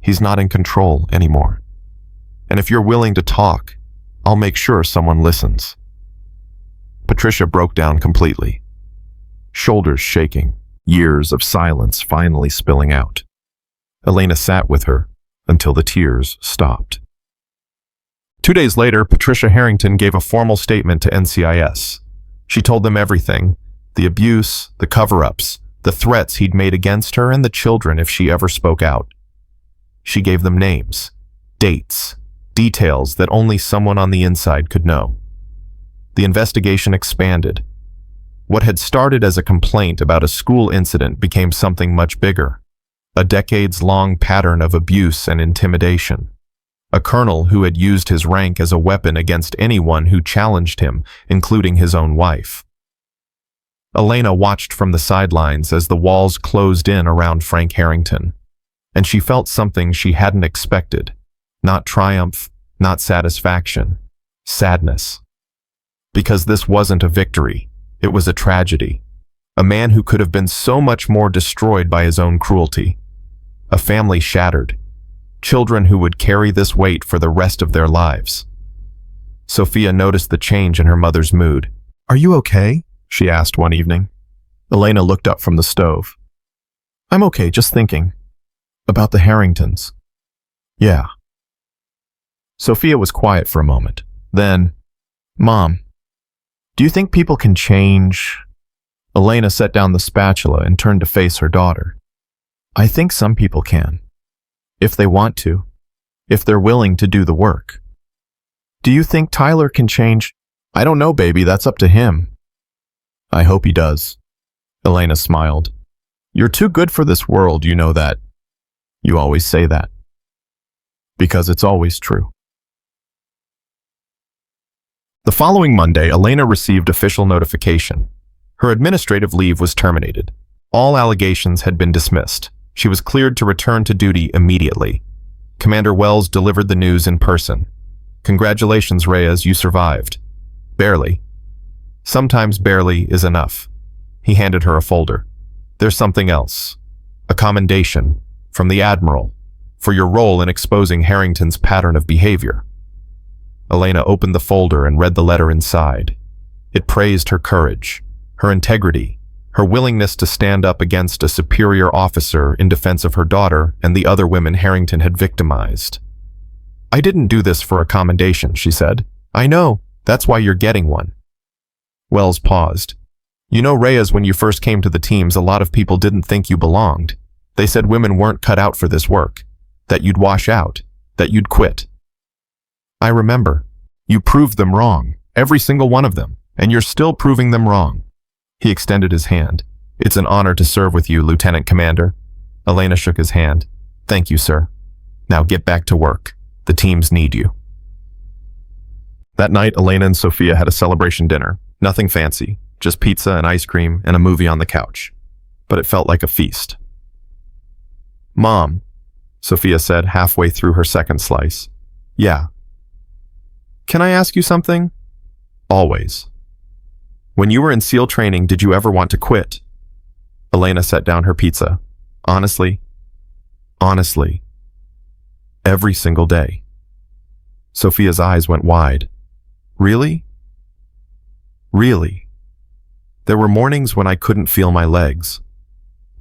"He's not in control anymore. And if you're willing to talk, I'll make sure someone listens." Patricia broke down completely, shoulders shaking, years of silence finally spilling out. Elena sat with her until the tears stopped. 2 days later, Patricia Harrington gave a formal statement to NCIS. She told them everything: the abuse, the cover-ups, the threats he'd made against her and the children if she ever spoke out. She gave them names, dates, details that only someone on the inside could know. The investigation expanded. What had started as a complaint about a school incident became something much bigger, a decades-long pattern of abuse and intimidation. A colonel who had used his rank as a weapon against anyone who challenged him, including his own wife. Elena watched from the sidelines as the walls closed in around Frank Harrington, and she felt something she hadn't expected. Not triumph, not satisfaction, sadness. Because this wasn't a victory, it was a tragedy. A man who could have been so much more destroyed by his own cruelty. A family shattered. Children who would carry this weight for the rest of their lives. Sophia noticed the change in her mother's mood. "Are you okay?" she asked one evening. Elena looked up from the stove. "I'm okay, just thinking. About the Harringtons." "Yeah." Sophia was quiet for a moment. Then, "Mom, do you think people can change?" Elena set down the spatula and turned to face her daughter. "I think some people can. If they want to. If they're willing to do the work." "Do you think Tyler can change?" "I don't know, baby. That's up to him." "I hope he does." Elena smiled. "You're too good for this world, you know that." "You always say that." "Because it's always true." The following Monday, Elena received official notification. Her administrative leave was terminated. All allegations had been dismissed. She was cleared to return to duty immediately. Commander Wells delivered the news in person. "Congratulations, Reyes, you survived." "Barely." "Sometimes barely is enough." He handed her a folder. "There's something else. A commendation from the Admiral for your role in exposing Harrington's pattern of behavior." Elena opened the folder and read the letter inside. It praised her courage, her integrity, her willingness to stand up against a superior officer in defense of her daughter and the other women Harrington had victimized. "I didn't do this for a commendation," she said. "I know. That's why you're getting one." Wells paused. "You know, Reyes, when you first came to the teams, a lot of people didn't think you belonged. They said women weren't cut out for this work, that you'd wash out, that you'd quit. I remember. You proved them wrong, every single one of them, and you're still proving them wrong." He extended his hand. "It's an honor to serve with you, Lieutenant Commander." Elena shook his hand. "Thank you, sir. Now get back to work. The teams need you." That night, Elena and Sophia had a celebration dinner. Nothing fancy, just pizza and ice cream and a movie on the couch. But it felt like a feast. "Mom," Sophia said halfway through her second slice. "Yeah." "Can I ask you something?" Always. When you were in SEAL training, did you ever want to quit? Elena set down her pizza. Honestly, every single day. Sophia's eyes went wide. Really? Really? There were mornings when I couldn't feel my legs.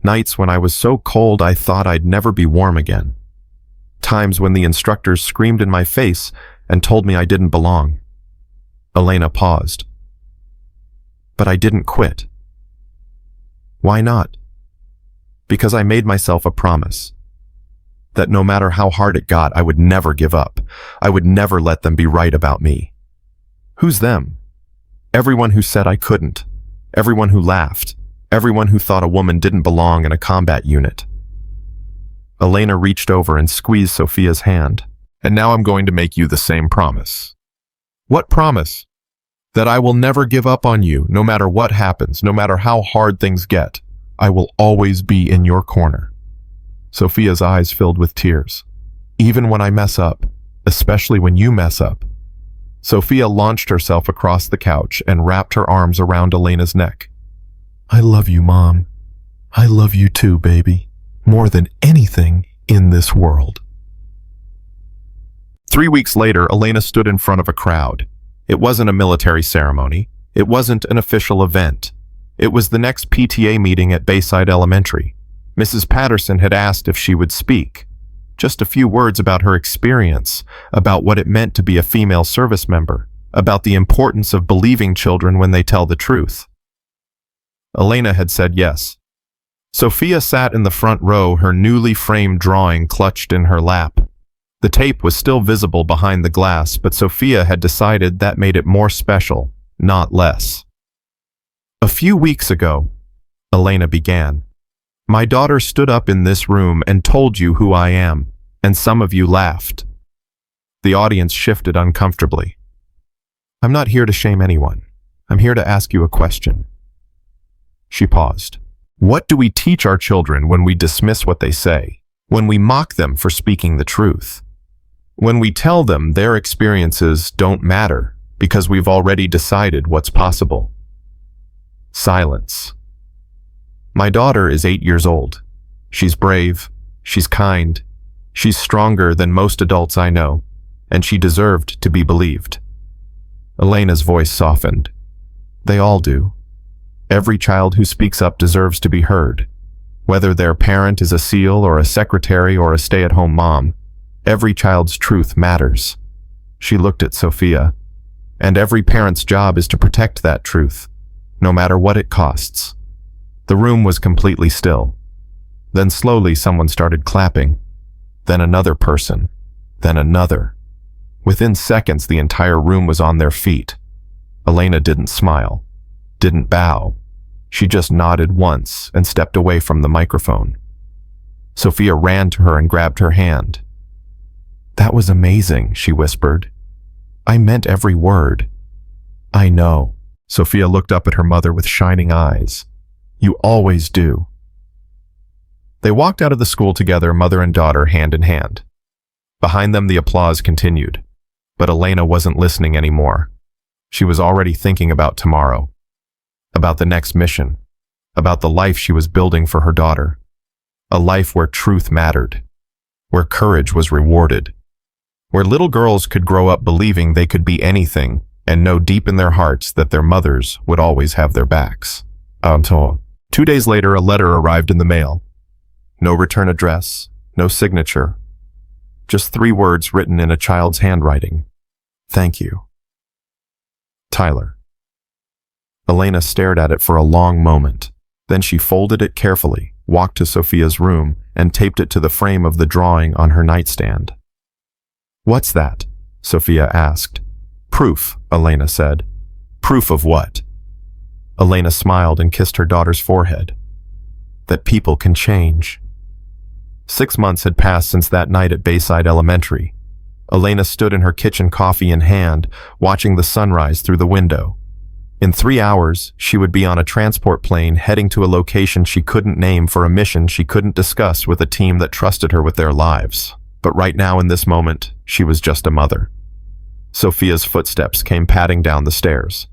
Nights when I was so cold I thought I'd never be warm again. Times when the instructors screamed in my face and told me I didn't belong. Elena paused. But I didn't quit. Why not? Because I made myself a promise. That no matter how hard it got, I would never give up. I would never let them be right about me. Who's them? Everyone who said I couldn't. Everyone who laughed. Everyone who thought a woman didn't belong in a combat unit. Elena reached over and squeezed Sophia's hand. And now I'm going to make you the same promise. What promise? That I will never give up on you, no matter what happens, no matter how hard things get. I will always be in your corner. Sophia's eyes filled with tears. Even when I mess up, especially when you mess up. Sophia launched herself across the couch and wrapped her arms around Elena's neck. I love you, Mom. I love you too, baby. More than anything in this world. 3 weeks later, Elena stood in front of a crowd. It wasn't a military ceremony. It wasn't an official event. It was the next PTA meeting at Bayside Elementary. Mrs. Patterson had asked if she would speak. Just a few words about her experience, about what it meant to be a female service member, about the importance of believing children when they tell the truth. Elena had said yes. Sophia sat in the front row, her newly framed drawing clutched in her lap. The tape was still visible behind the glass, but Sophia had decided that made it more special, not less. A few weeks ago, Elena began, my daughter stood up in this room and told you who I am, and some of you laughed. The audience shifted uncomfortably. I'm not here to shame anyone. I'm here to ask you a question. She paused. What do we teach our children when we dismiss what they say? When we mock them for speaking the truth? When we tell them their experiences don't matter because we've already decided what's possible? Silence. My daughter is 8 years old. She's brave, she's kind, she's stronger than most adults I know, and she deserved to be believed. Elena's voice softened. They all do. Every child who speaks up deserves to be heard. Whether their parent is a SEAL or a secretary or a stay-at-home mom, every child's truth matters. She looked at Sophia. And every parent's job is to protect that truth, no matter what it costs. The room was completely still. Then slowly someone started clapping. Then another person. Then another. Within seconds, the entire room was on their feet. Elena didn't smile, didn't bow. She just nodded once and stepped away from the microphone. Sophia ran to her and grabbed her hand. That was amazing, she whispered. I meant every word. I know. Sophia looked up at her mother with shining eyes. You always do. They walked out of the school together, mother and daughter, hand in hand. Behind them, the applause continued. But Elena wasn't listening anymore. She was already thinking about tomorrow, about the next mission, about the life she was building for her daughter. A life where truth mattered, where courage was rewarded, where little girls could grow up believing they could be anything and know deep in their hearts that their mothers would always have their backs. 2 days later, a letter arrived in the mail. No return address, no signature. Just 3 words written in a child's handwriting. Thank you. Tyler. Elena stared at it for a long moment. Then she folded it carefully, walked to Sophia's room, and taped it to the frame of the drawing on her nightstand. What's that? Sophia asked. Proof, Elena said. Proof of what? Elena smiled and kissed her daughter's forehead. That people can change. 6 months had passed since that night at Bayside Elementary. Elena stood in her kitchen, coffee in hand, watching the sunrise through the window. In 3 hours, she would be on a transport plane heading to a location she couldn't name for a mission she couldn't discuss with a team that trusted her with their lives. But right now, in this moment, she was just a mother. Sophia's footsteps came padding down the stairs.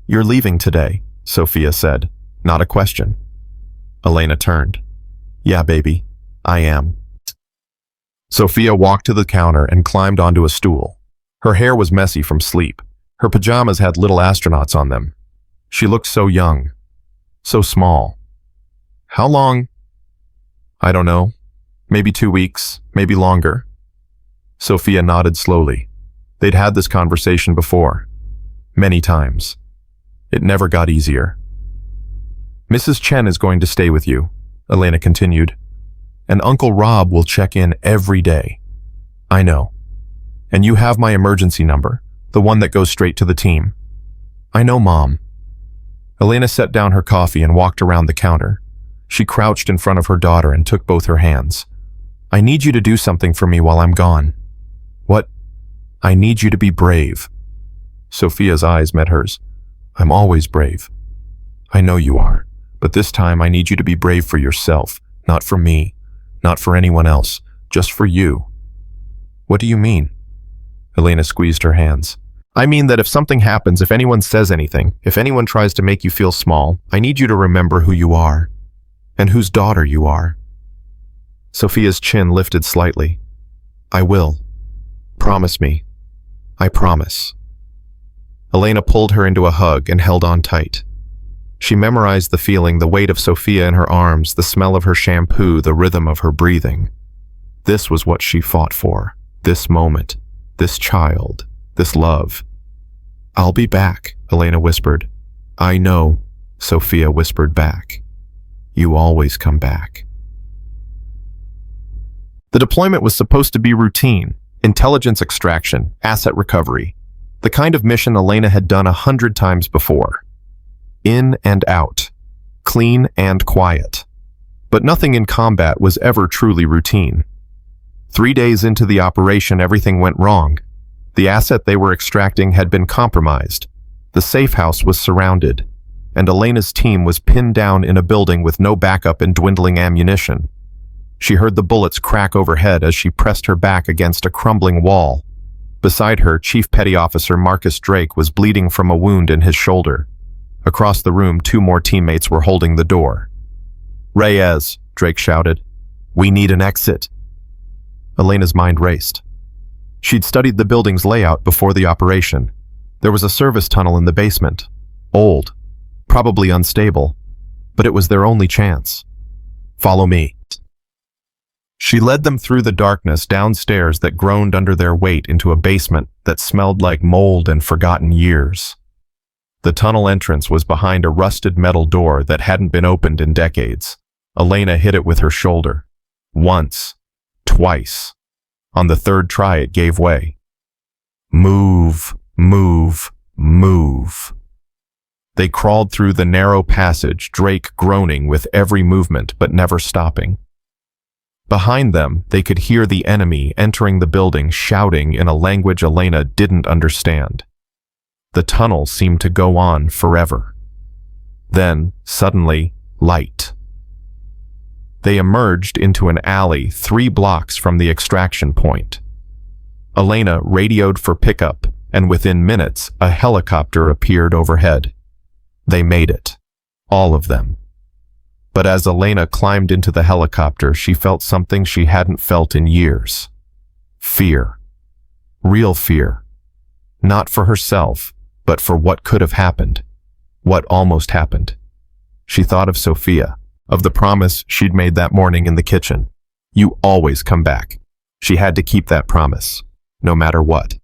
"You're leaving today," Sophia said, not a question. Elena turned. "Yeah, baby, I am." Sophia walked to the counter and climbed onto a stool. Her hair was messy from sleep. Her pajamas had little astronauts on them. She looked so young, so small. "How long?" "I don't know. Maybe 2 weeks, maybe longer." Sophia nodded slowly. They'd had this conversation before. Many times. It never got easier. "Mrs. Chen is going to stay with you," Elena continued. "And Uncle Rob will check in every day." "I know. And you have my emergency number, the one that goes straight to the team." "I know, Mom." Elena set down her coffee and walked around the counter. She crouched in front of her daughter and took both her hands. "I need you to do something for me while I'm gone." "What?" "I need you to be brave." Sophia's eyes met hers. "I'm always brave." "I know you are, but this time I need you to be brave for yourself, not for me, not for anyone else, just for you." "What do you mean?" Elena squeezed her hands. "I mean that if something happens, if anyone says anything, if anyone tries to make you feel small, I need you to remember who you are, and whose daughter you are." Sophia's chin lifted slightly. "I will. Promise me. I promise." Elena pulled her into a hug and held on tight. She memorized the feeling, the weight of Sophia in her arms, the smell of her shampoo, the rhythm of her breathing. This was what she fought for, this moment, this child, this love. "I'll be back," Elena whispered. "I know," Sophia whispered back. "You always come back." The deployment was supposed to be routine, intelligence extraction, asset recovery, the kind of mission Elena had done 100 times before. In and out, clean and quiet. But nothing in combat was ever truly routine. 3 days into the operation, everything went wrong. The asset they were extracting had been compromised. The safe house was surrounded, and Elena's team was pinned down in a building with no backup and dwindling ammunition. She heard the bullets crack overhead as she pressed her back against a crumbling wall. Beside her, Chief Petty Officer Marcus Drake was bleeding from a wound in his shoulder. Across the room, 2 more teammates were holding the door. "Reyes," Drake shouted. "We need an exit." Elena's mind raced. She'd studied the building's layout before the operation. There was a service tunnel in the basement. Old, probably unstable, but it was their only chance. "Follow me." She led them through the darkness, downstairs that groaned under their weight, into a basement that smelled like mold and forgotten years. The tunnel entrance was behind a rusted metal door that hadn't been opened in decades. Elena hit it with her shoulder. Once. Twice. On the 3rd try, it gave way. Move, move, move. They crawled through the narrow passage, Drake groaning with every movement but never stopping. Behind them, they could hear the enemy entering the building, shouting in a language Elena didn't understand. The tunnel seemed to go on forever. Then, suddenly, light. They emerged into an alley 3 blocks from the extraction point. Elena radioed for pickup, and within minutes, a helicopter appeared overhead. They made it. All of them. But as Elena climbed into the helicopter, she felt something she hadn't felt in years. Fear. Real fear. Not for herself, but for what could have happened. What almost happened. She thought of Sophia, of the promise she'd made that morning in the kitchen. You always come back. She had to keep that promise, no matter what.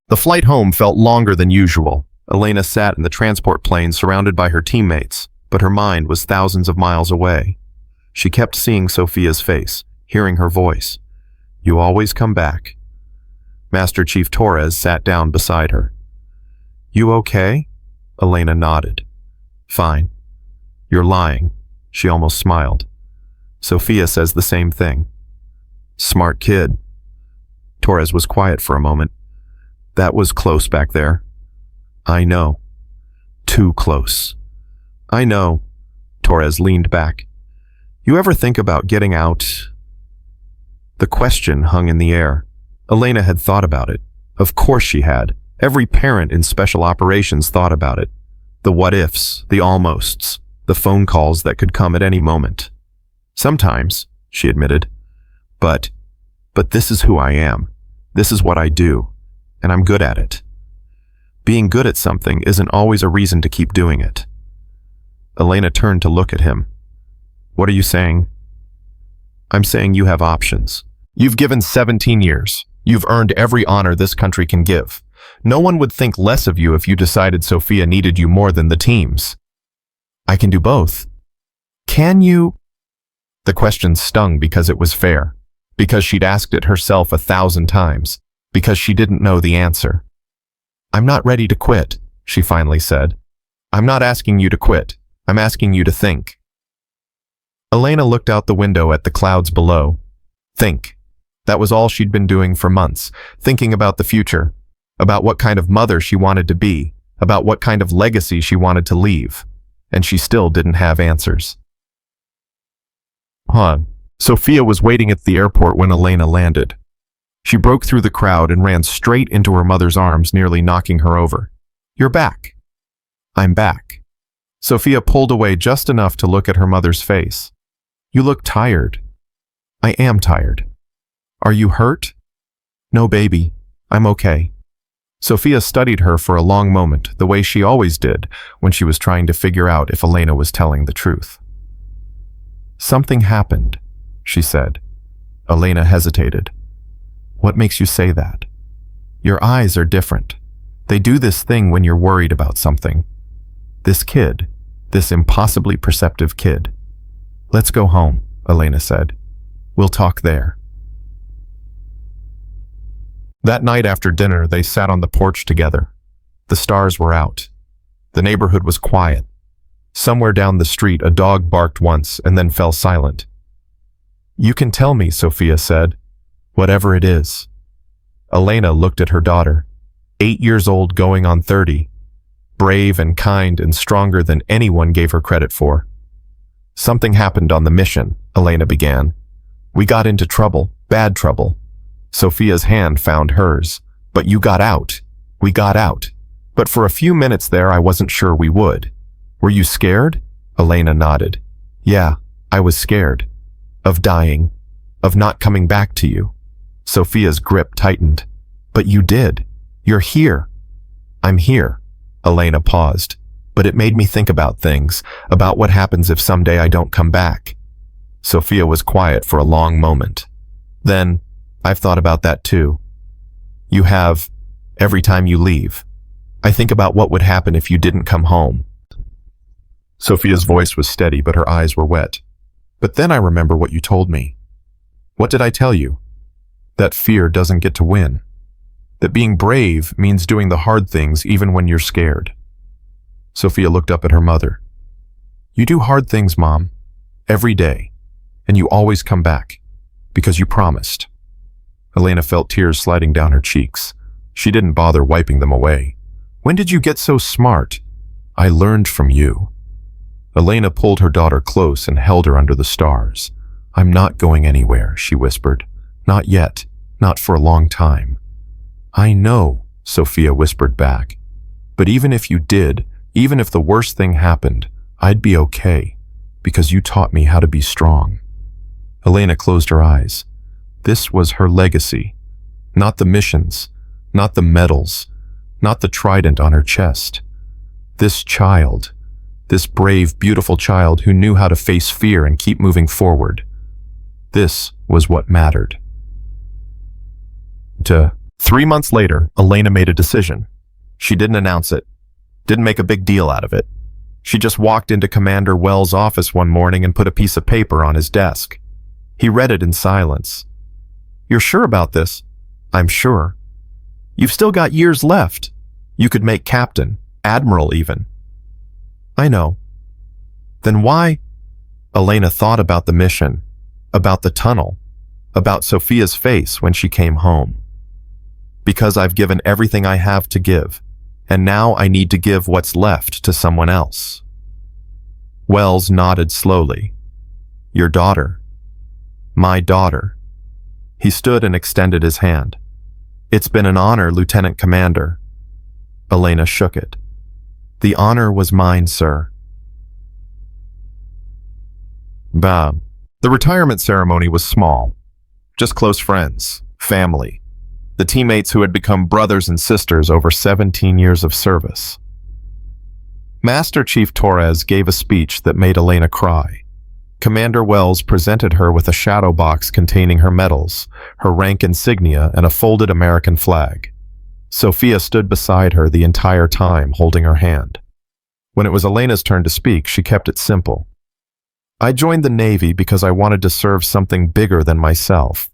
The flight home felt longer than usual. Elena sat in the transport plane surrounded by her teammates, but her mind was thousands of miles away. She kept seeing Sophia's face, hearing her voice. You always come back. Master Chief Torres sat down beside her. You okay? Elena nodded. Fine. You're lying. She almost smiled. Sophia says the same thing. Smart kid. Torres was quiet for a moment. That was close back there. I know. Too close. I know. Torres leaned back. You ever think about getting out? The question hung in the air. Elena had thought about it. Of course she had. Every parent in special operations thought about it. The what-ifs, the almosts, the phone calls that could come at any moment. Sometimes, she admitted. But this is who I am. This is what I do, and I'm good at it. Being good at something isn't always a reason to keep doing it. Elena turned to look at him. What are you saying? I'm saying you have options. You've given 17 years. You've earned every honor this country can give. No one would think less of you if you decided Sophia needed you more than the teams. I can do both. Can you? The question stung because it was fair, because she'd asked it herself 1,000 times, because she didn't know the answer. I'm not ready to quit, she finally said. I'm not asking you to quit. I'm asking you to think. Elena looked out the window at the clouds below. Think. That was all she'd been doing for months, thinking about the future, about what kind of mother she wanted to be, about what kind of legacy she wanted to leave, and she still didn't have answers. Sophia was waiting at the airport when Elena landed. She broke through the crowd and ran straight into her mother's arms, nearly knocking her over. You're back. I'm back. Sophia pulled away just enough to look at her mother's face. You look tired. I am tired. Are you hurt? No, baby. I'm okay. Sophia studied her for a long moment, the way she always did when she was trying to figure out if Elena was telling the truth. Something happened, she said. Elena hesitated. What makes you say that? Your eyes are different. They do this thing when you're worried about something. This kid, this impossibly perceptive kid. Let's go home, Elena said. We'll talk there. That night after dinner, they sat on the porch together. The stars were out. The neighborhood was quiet. Somewhere down the street, a dog barked once and then fell silent. You can tell me, Sophia said, whatever it is. Elena looked at her daughter, 8 years old going on 30, brave and kind and stronger than anyone gave her credit for. Something happened on the mission, Elena began. We got into trouble, bad trouble. Sophia's hand found hers. But you got out. We got out. But for a few minutes there, I wasn't sure we would. Were you scared? Elena nodded. Yeah, I was scared. Of dying. Of not coming back to you. Sophia's grip tightened. But you did. You're here. I'm here. Elena paused. But it made me think about things, about what happens if someday I don't come back. Sophia was quiet for a long moment. Then, I've thought about that too. You have, every time you leave. I think about what would happen if you didn't come home. Sophia's voice was steady, but her eyes were wet. But then I remember what you told me. What did I tell you? That fear doesn't get to win. That being brave means doing the hard things even when you're scared. Sophia looked up at her mother. You do hard things, Mom, every day, and you always come back, because you promised. Elena felt tears sliding down her cheeks. She didn't bother wiping them away. When did you get so smart? I learned from you. Elena pulled her daughter close and held her under the stars. I'm not going anywhere, she whispered. Not yet, not for a long time. I know, Sophia whispered back. But even if you did, even if the worst thing happened, I'd be okay, because you taught me how to be strong. Elena closed her eyes. This was her legacy. Not the missions, not the medals, not the trident on her chest. This child, this brave, beautiful child who knew how to face fear and keep moving forward. This was what mattered. 3 months later, Elena made a decision. She didn't announce it, didn't make a big deal out of it. She just walked into Commander Wells' office one morning and put a piece of paper on his desk. He read it in silence. You're sure about this? I'm sure. You've still got years left. You could make captain, admiral even. I know. Then why? Elena thought about the mission, about the tunnel, about Sophia's face when she came home. Because I've given everything I have to give, and now I need to give what's left to someone else. Wells nodded slowly. Your daughter. My daughter. He stood and extended his hand. "It's been an honor, Lieutenant Commander." Elena shook it. "The honor was mine, sir." Bah. The retirement ceremony was small. Just close friends, family, the teammates who had become brothers and sisters over 17 years of service. Master Chief Torres gave a speech that made Elena cry. Commander Wells presented her with a shadow box containing her medals, her rank insignia, and a folded American flag. Sophia stood beside her the entire time, holding her hand. When it was Elena's turn to speak, she kept it simple. "I joined the Navy because I wanted to serve something bigger than myself.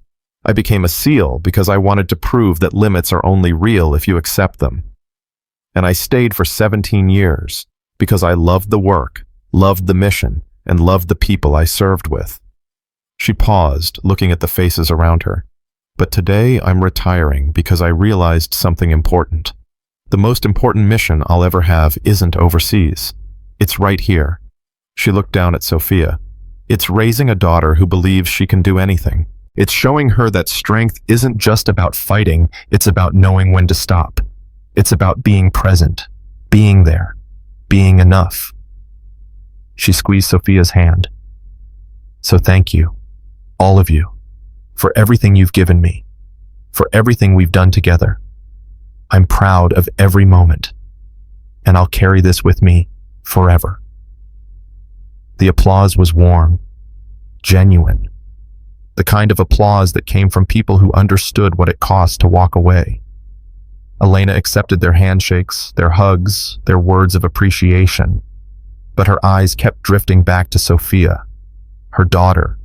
I became a SEAL because I wanted to prove that limits are only real if you accept them. And I stayed for 17 years because I loved the work, loved the mission, and loved the people I served with." She paused, looking at the faces around her. "But today I'm retiring because I realized something important. The most important mission I'll ever have isn't overseas. It's right here." She looked down at Sophia. "It's raising a daughter who believes she can do anything. It's showing her that strength isn't just about fighting, it's about knowing when to stop. It's about being present, being there, being enough." She squeezed Sophia's hand. "So thank you, all of you, for everything you've given me, for everything we've done together. I'm proud of every moment, and I'll carry this with me forever." The applause was warm, genuine, the kind of applause that came from people who understood what it cost to walk away. Elena accepted their handshakes, their hugs, their words of appreciation, but her eyes kept drifting back to Sophia, her daughter,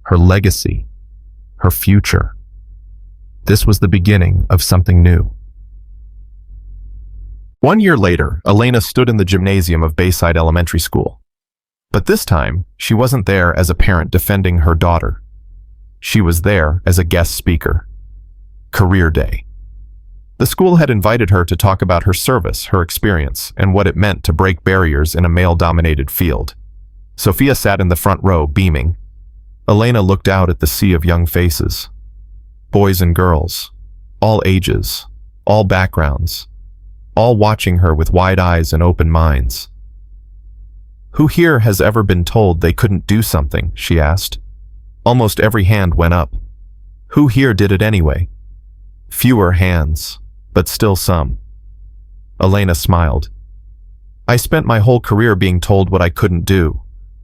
her legacy, her future. This was the beginning of something new. 1 year later, Elena stood in the gymnasium of Bayside Elementary School. But this time, she wasn't there as a parent defending her daughter. She was there as a guest speaker. Career Day. The school had invited her to talk about her service, her experience, and what it meant to break barriers in a male-dominated field. Sophia sat in the front row, beaming. Elena looked out at the sea of young faces. Boys and girls, all ages, all backgrounds, all watching her with wide eyes and open minds. "Who here has ever been told they couldn't do something?" she asked. Almost every hand went up. Who here did it anyway? Fewer hands, but still some. Elena smiled. "I spent my whole career being told what I couldn't do.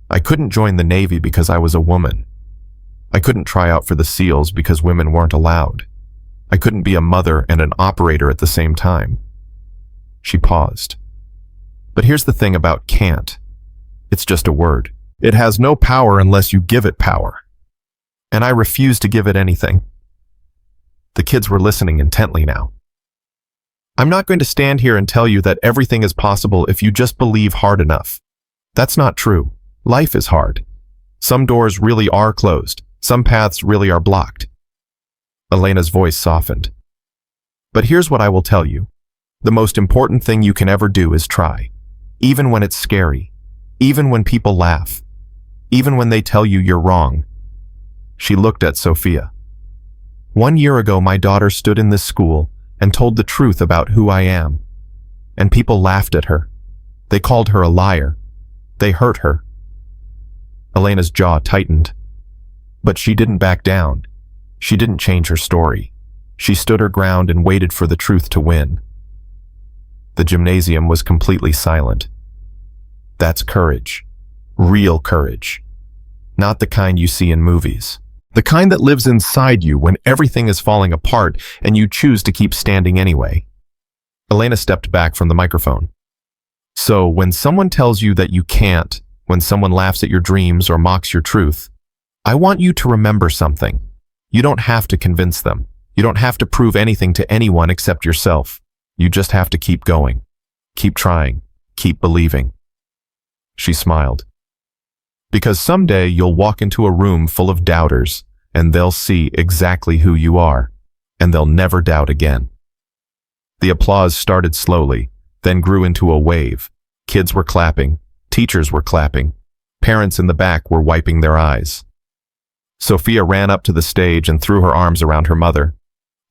I couldn't join the Navy because I was a woman. I couldn't try out for the SEALs because women weren't allowed. I couldn't be a mother and an operator at the same time." She paused. "But here's the thing about can't. It's just a word. It has no power unless you give it power. And I refuse to give it anything." The kids were listening intently now. "I'm not going to stand here and tell you that everything is possible if you just believe hard enough. That's not true. Life is hard. Some doors really are closed. Some paths really are blocked." Elena's voice softened. "But here's what I will tell you. The most important thing you can ever do is try. Even when it's scary. Even when people laugh. Even when they tell you you're wrong." She looked at Sophia. 1 year ago, my daughter stood in this school and told the truth about who I am. And people laughed at her. They called her a liar. They hurt her." Elena's jaw tightened. But she didn't back down. She didn't change her story. She stood her ground and waited for the truth to win. The gymnasium was completely silent. That's courage. Real courage. Not the kind you see in movies. The kind that lives inside you when everything is falling apart and you choose to keep standing anyway. Elena stepped back from the microphone. "So when someone tells you that you can't, when someone laughs at your dreams or mocks your truth, I want you to remember something. You don't have to convince them. You don't have to prove anything to anyone except yourself. You just have to keep going. Keep trying. Keep believing." She smiled. "Because someday you'll walk into a room full of doubters, and they'll see exactly who you are, and they'll never doubt again." The applause started slowly, then grew into a wave. Kids were clapping, teachers were clapping, parents in the back were wiping their eyes. Sophia ran up to the stage and threw her arms around her mother.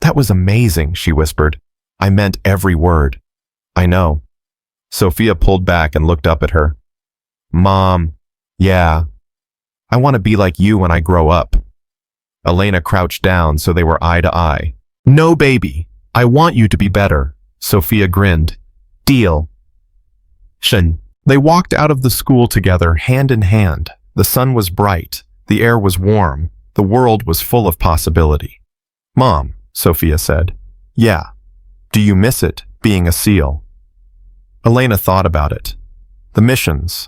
That was amazing, she whispered. I meant every word. I know. Sophia pulled back and looked up at her. Mom, yeah. I want to be like you when I grow up. Elena crouched down so they were eye to eye. No, baby. I want you to be better. Sophia grinned. Deal. Shen. They walked out of the school together, hand in hand. The sun was bright. The air was warm. The world was full of possibility. Mom, Sophia said. Yeah. Do you miss it, being a SEAL? Elena thought about it. The missions,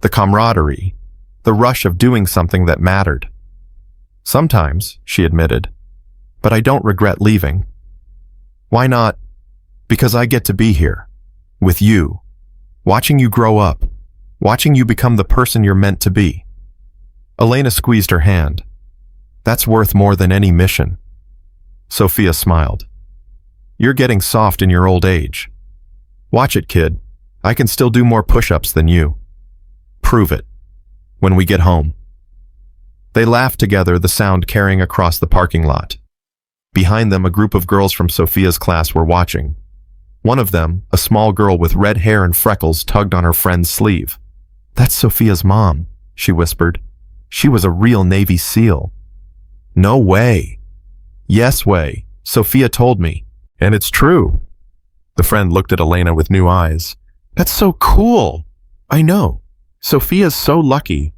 the camaraderie, the rush of doing something that mattered. Sometimes, she admitted, but I don't regret leaving. Why not? Because I get to be here, with you, watching you grow up, watching you become the person you're meant to be. Elena squeezed her hand. That's worth more than any mission. Sophia smiled. You're getting soft in your old age. Watch it, kid. I can still do more push-ups than you. Prove it. When we get home. They laughed together, the sound carrying across the parking lot. Behind them, a group of girls from Sophia's class were watching. One of them, a small girl with red hair and freckles, tugged on her friend's sleeve. That's Sophia's mom, she whispered. She was a real Navy SEAL. No way. Yes way, Sophia told me. And it's true. The friend looked at Elena with new eyes. That's so cool. I know. Sophia's so lucky.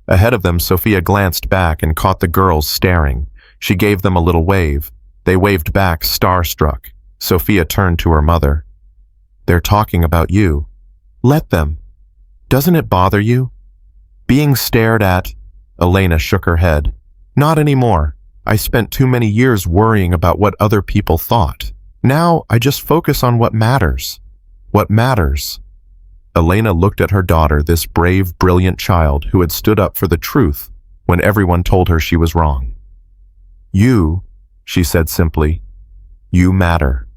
Ahead of them, Sophia glanced back and caught the girls staring. She gave them a little wave. They waved back, starstruck. Sophia turned to her mother. They're talking about you. Let them. Doesn't it bother you? Being stared at? Elena shook her head. Not anymore. I spent too many years worrying about what other people thought. Now I just focus on what matters. What matters. Elena looked at her daughter, this brave, brilliant child who had stood up for the truth when everyone told her she was wrong. You, she said simply, you matter.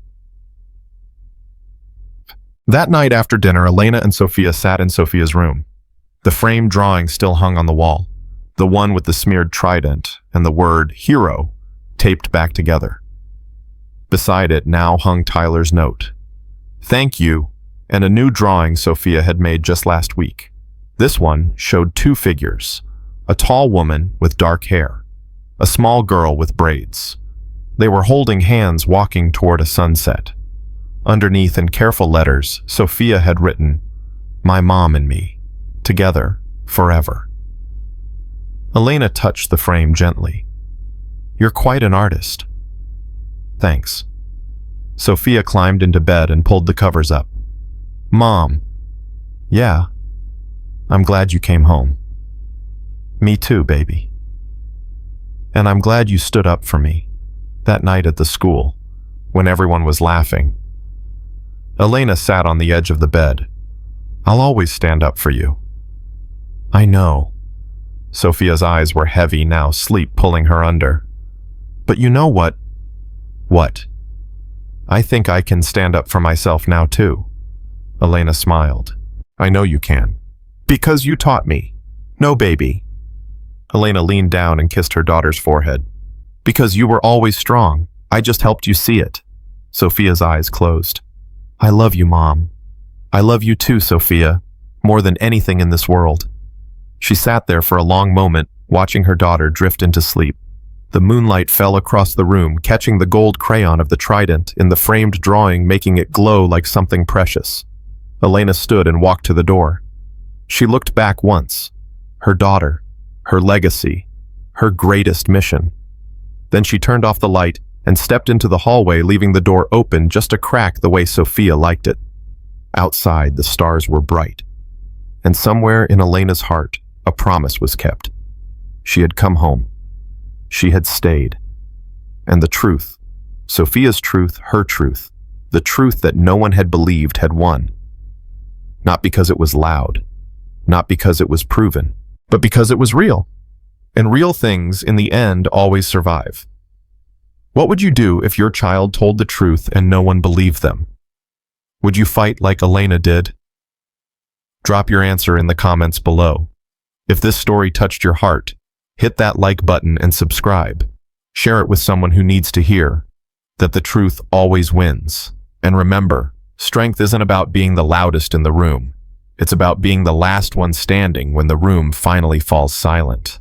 That night after dinner, Elena and Sophia sat in Sophia's room. The framed drawing still hung on the wall, the one with the smeared trident and the word hero taped back together. Beside it now hung Tyler's note. Thank you, and a new drawing Sophia had made just last week. This one showed two figures, a tall woman with dark hair, a small girl with braids. They were holding hands walking toward a sunset. Underneath in careful letters, Sophia had written, My mom and me, together, forever. Elena touched the frame gently. You're quite an artist. Thanks. Sophia climbed into bed and pulled the covers up. Mom. Yeah. I'm glad you came home. Me too, baby. And I'm glad you stood up for me that night at the school when everyone was laughing. Elena sat on the edge of the bed. I'll always stand up for you. I know. Sophia's eyes were heavy now, sleep pulling her under. But you know what? What? I think I can stand up for myself now too. Elena smiled. I know you can. Because you taught me. No, baby. Elena leaned down and kissed her daughter's forehead. Because you were always strong. I just helped you see it. Sophia's eyes closed. I love you, Mom. I love you too, Sophia, more than anything in this world. She sat there for a long moment, watching her daughter drift into sleep. The moonlight fell across the room, catching the gold crayon of the trident in the framed drawing, making it glow like something precious. Elena stood and walked to the door. She looked back once. Her daughter, her legacy, her greatest mission. Then she turned off the light and stepped into the hallway, leaving the door open just a crack the way Sophia liked it. Outside, the stars were bright. And somewhere in Elena's heart, a promise was kept. She had come home. She had stayed. And the truth, Sophia's truth, her truth, the truth that no one had believed had won. Not because it was loud, not because it was proven, but because it was real. And real things, in the end, always survive. What would you do if your child told the truth and no one believed them? Would you fight like Elena did? Drop your answer in the comments below. If this story touched your heart, hit that like button and subscribe. Share it with someone who needs to hear. that the truth always wins. And remember, strength isn't about being the loudest in the room. It's about being the last one standing when the room finally falls silent.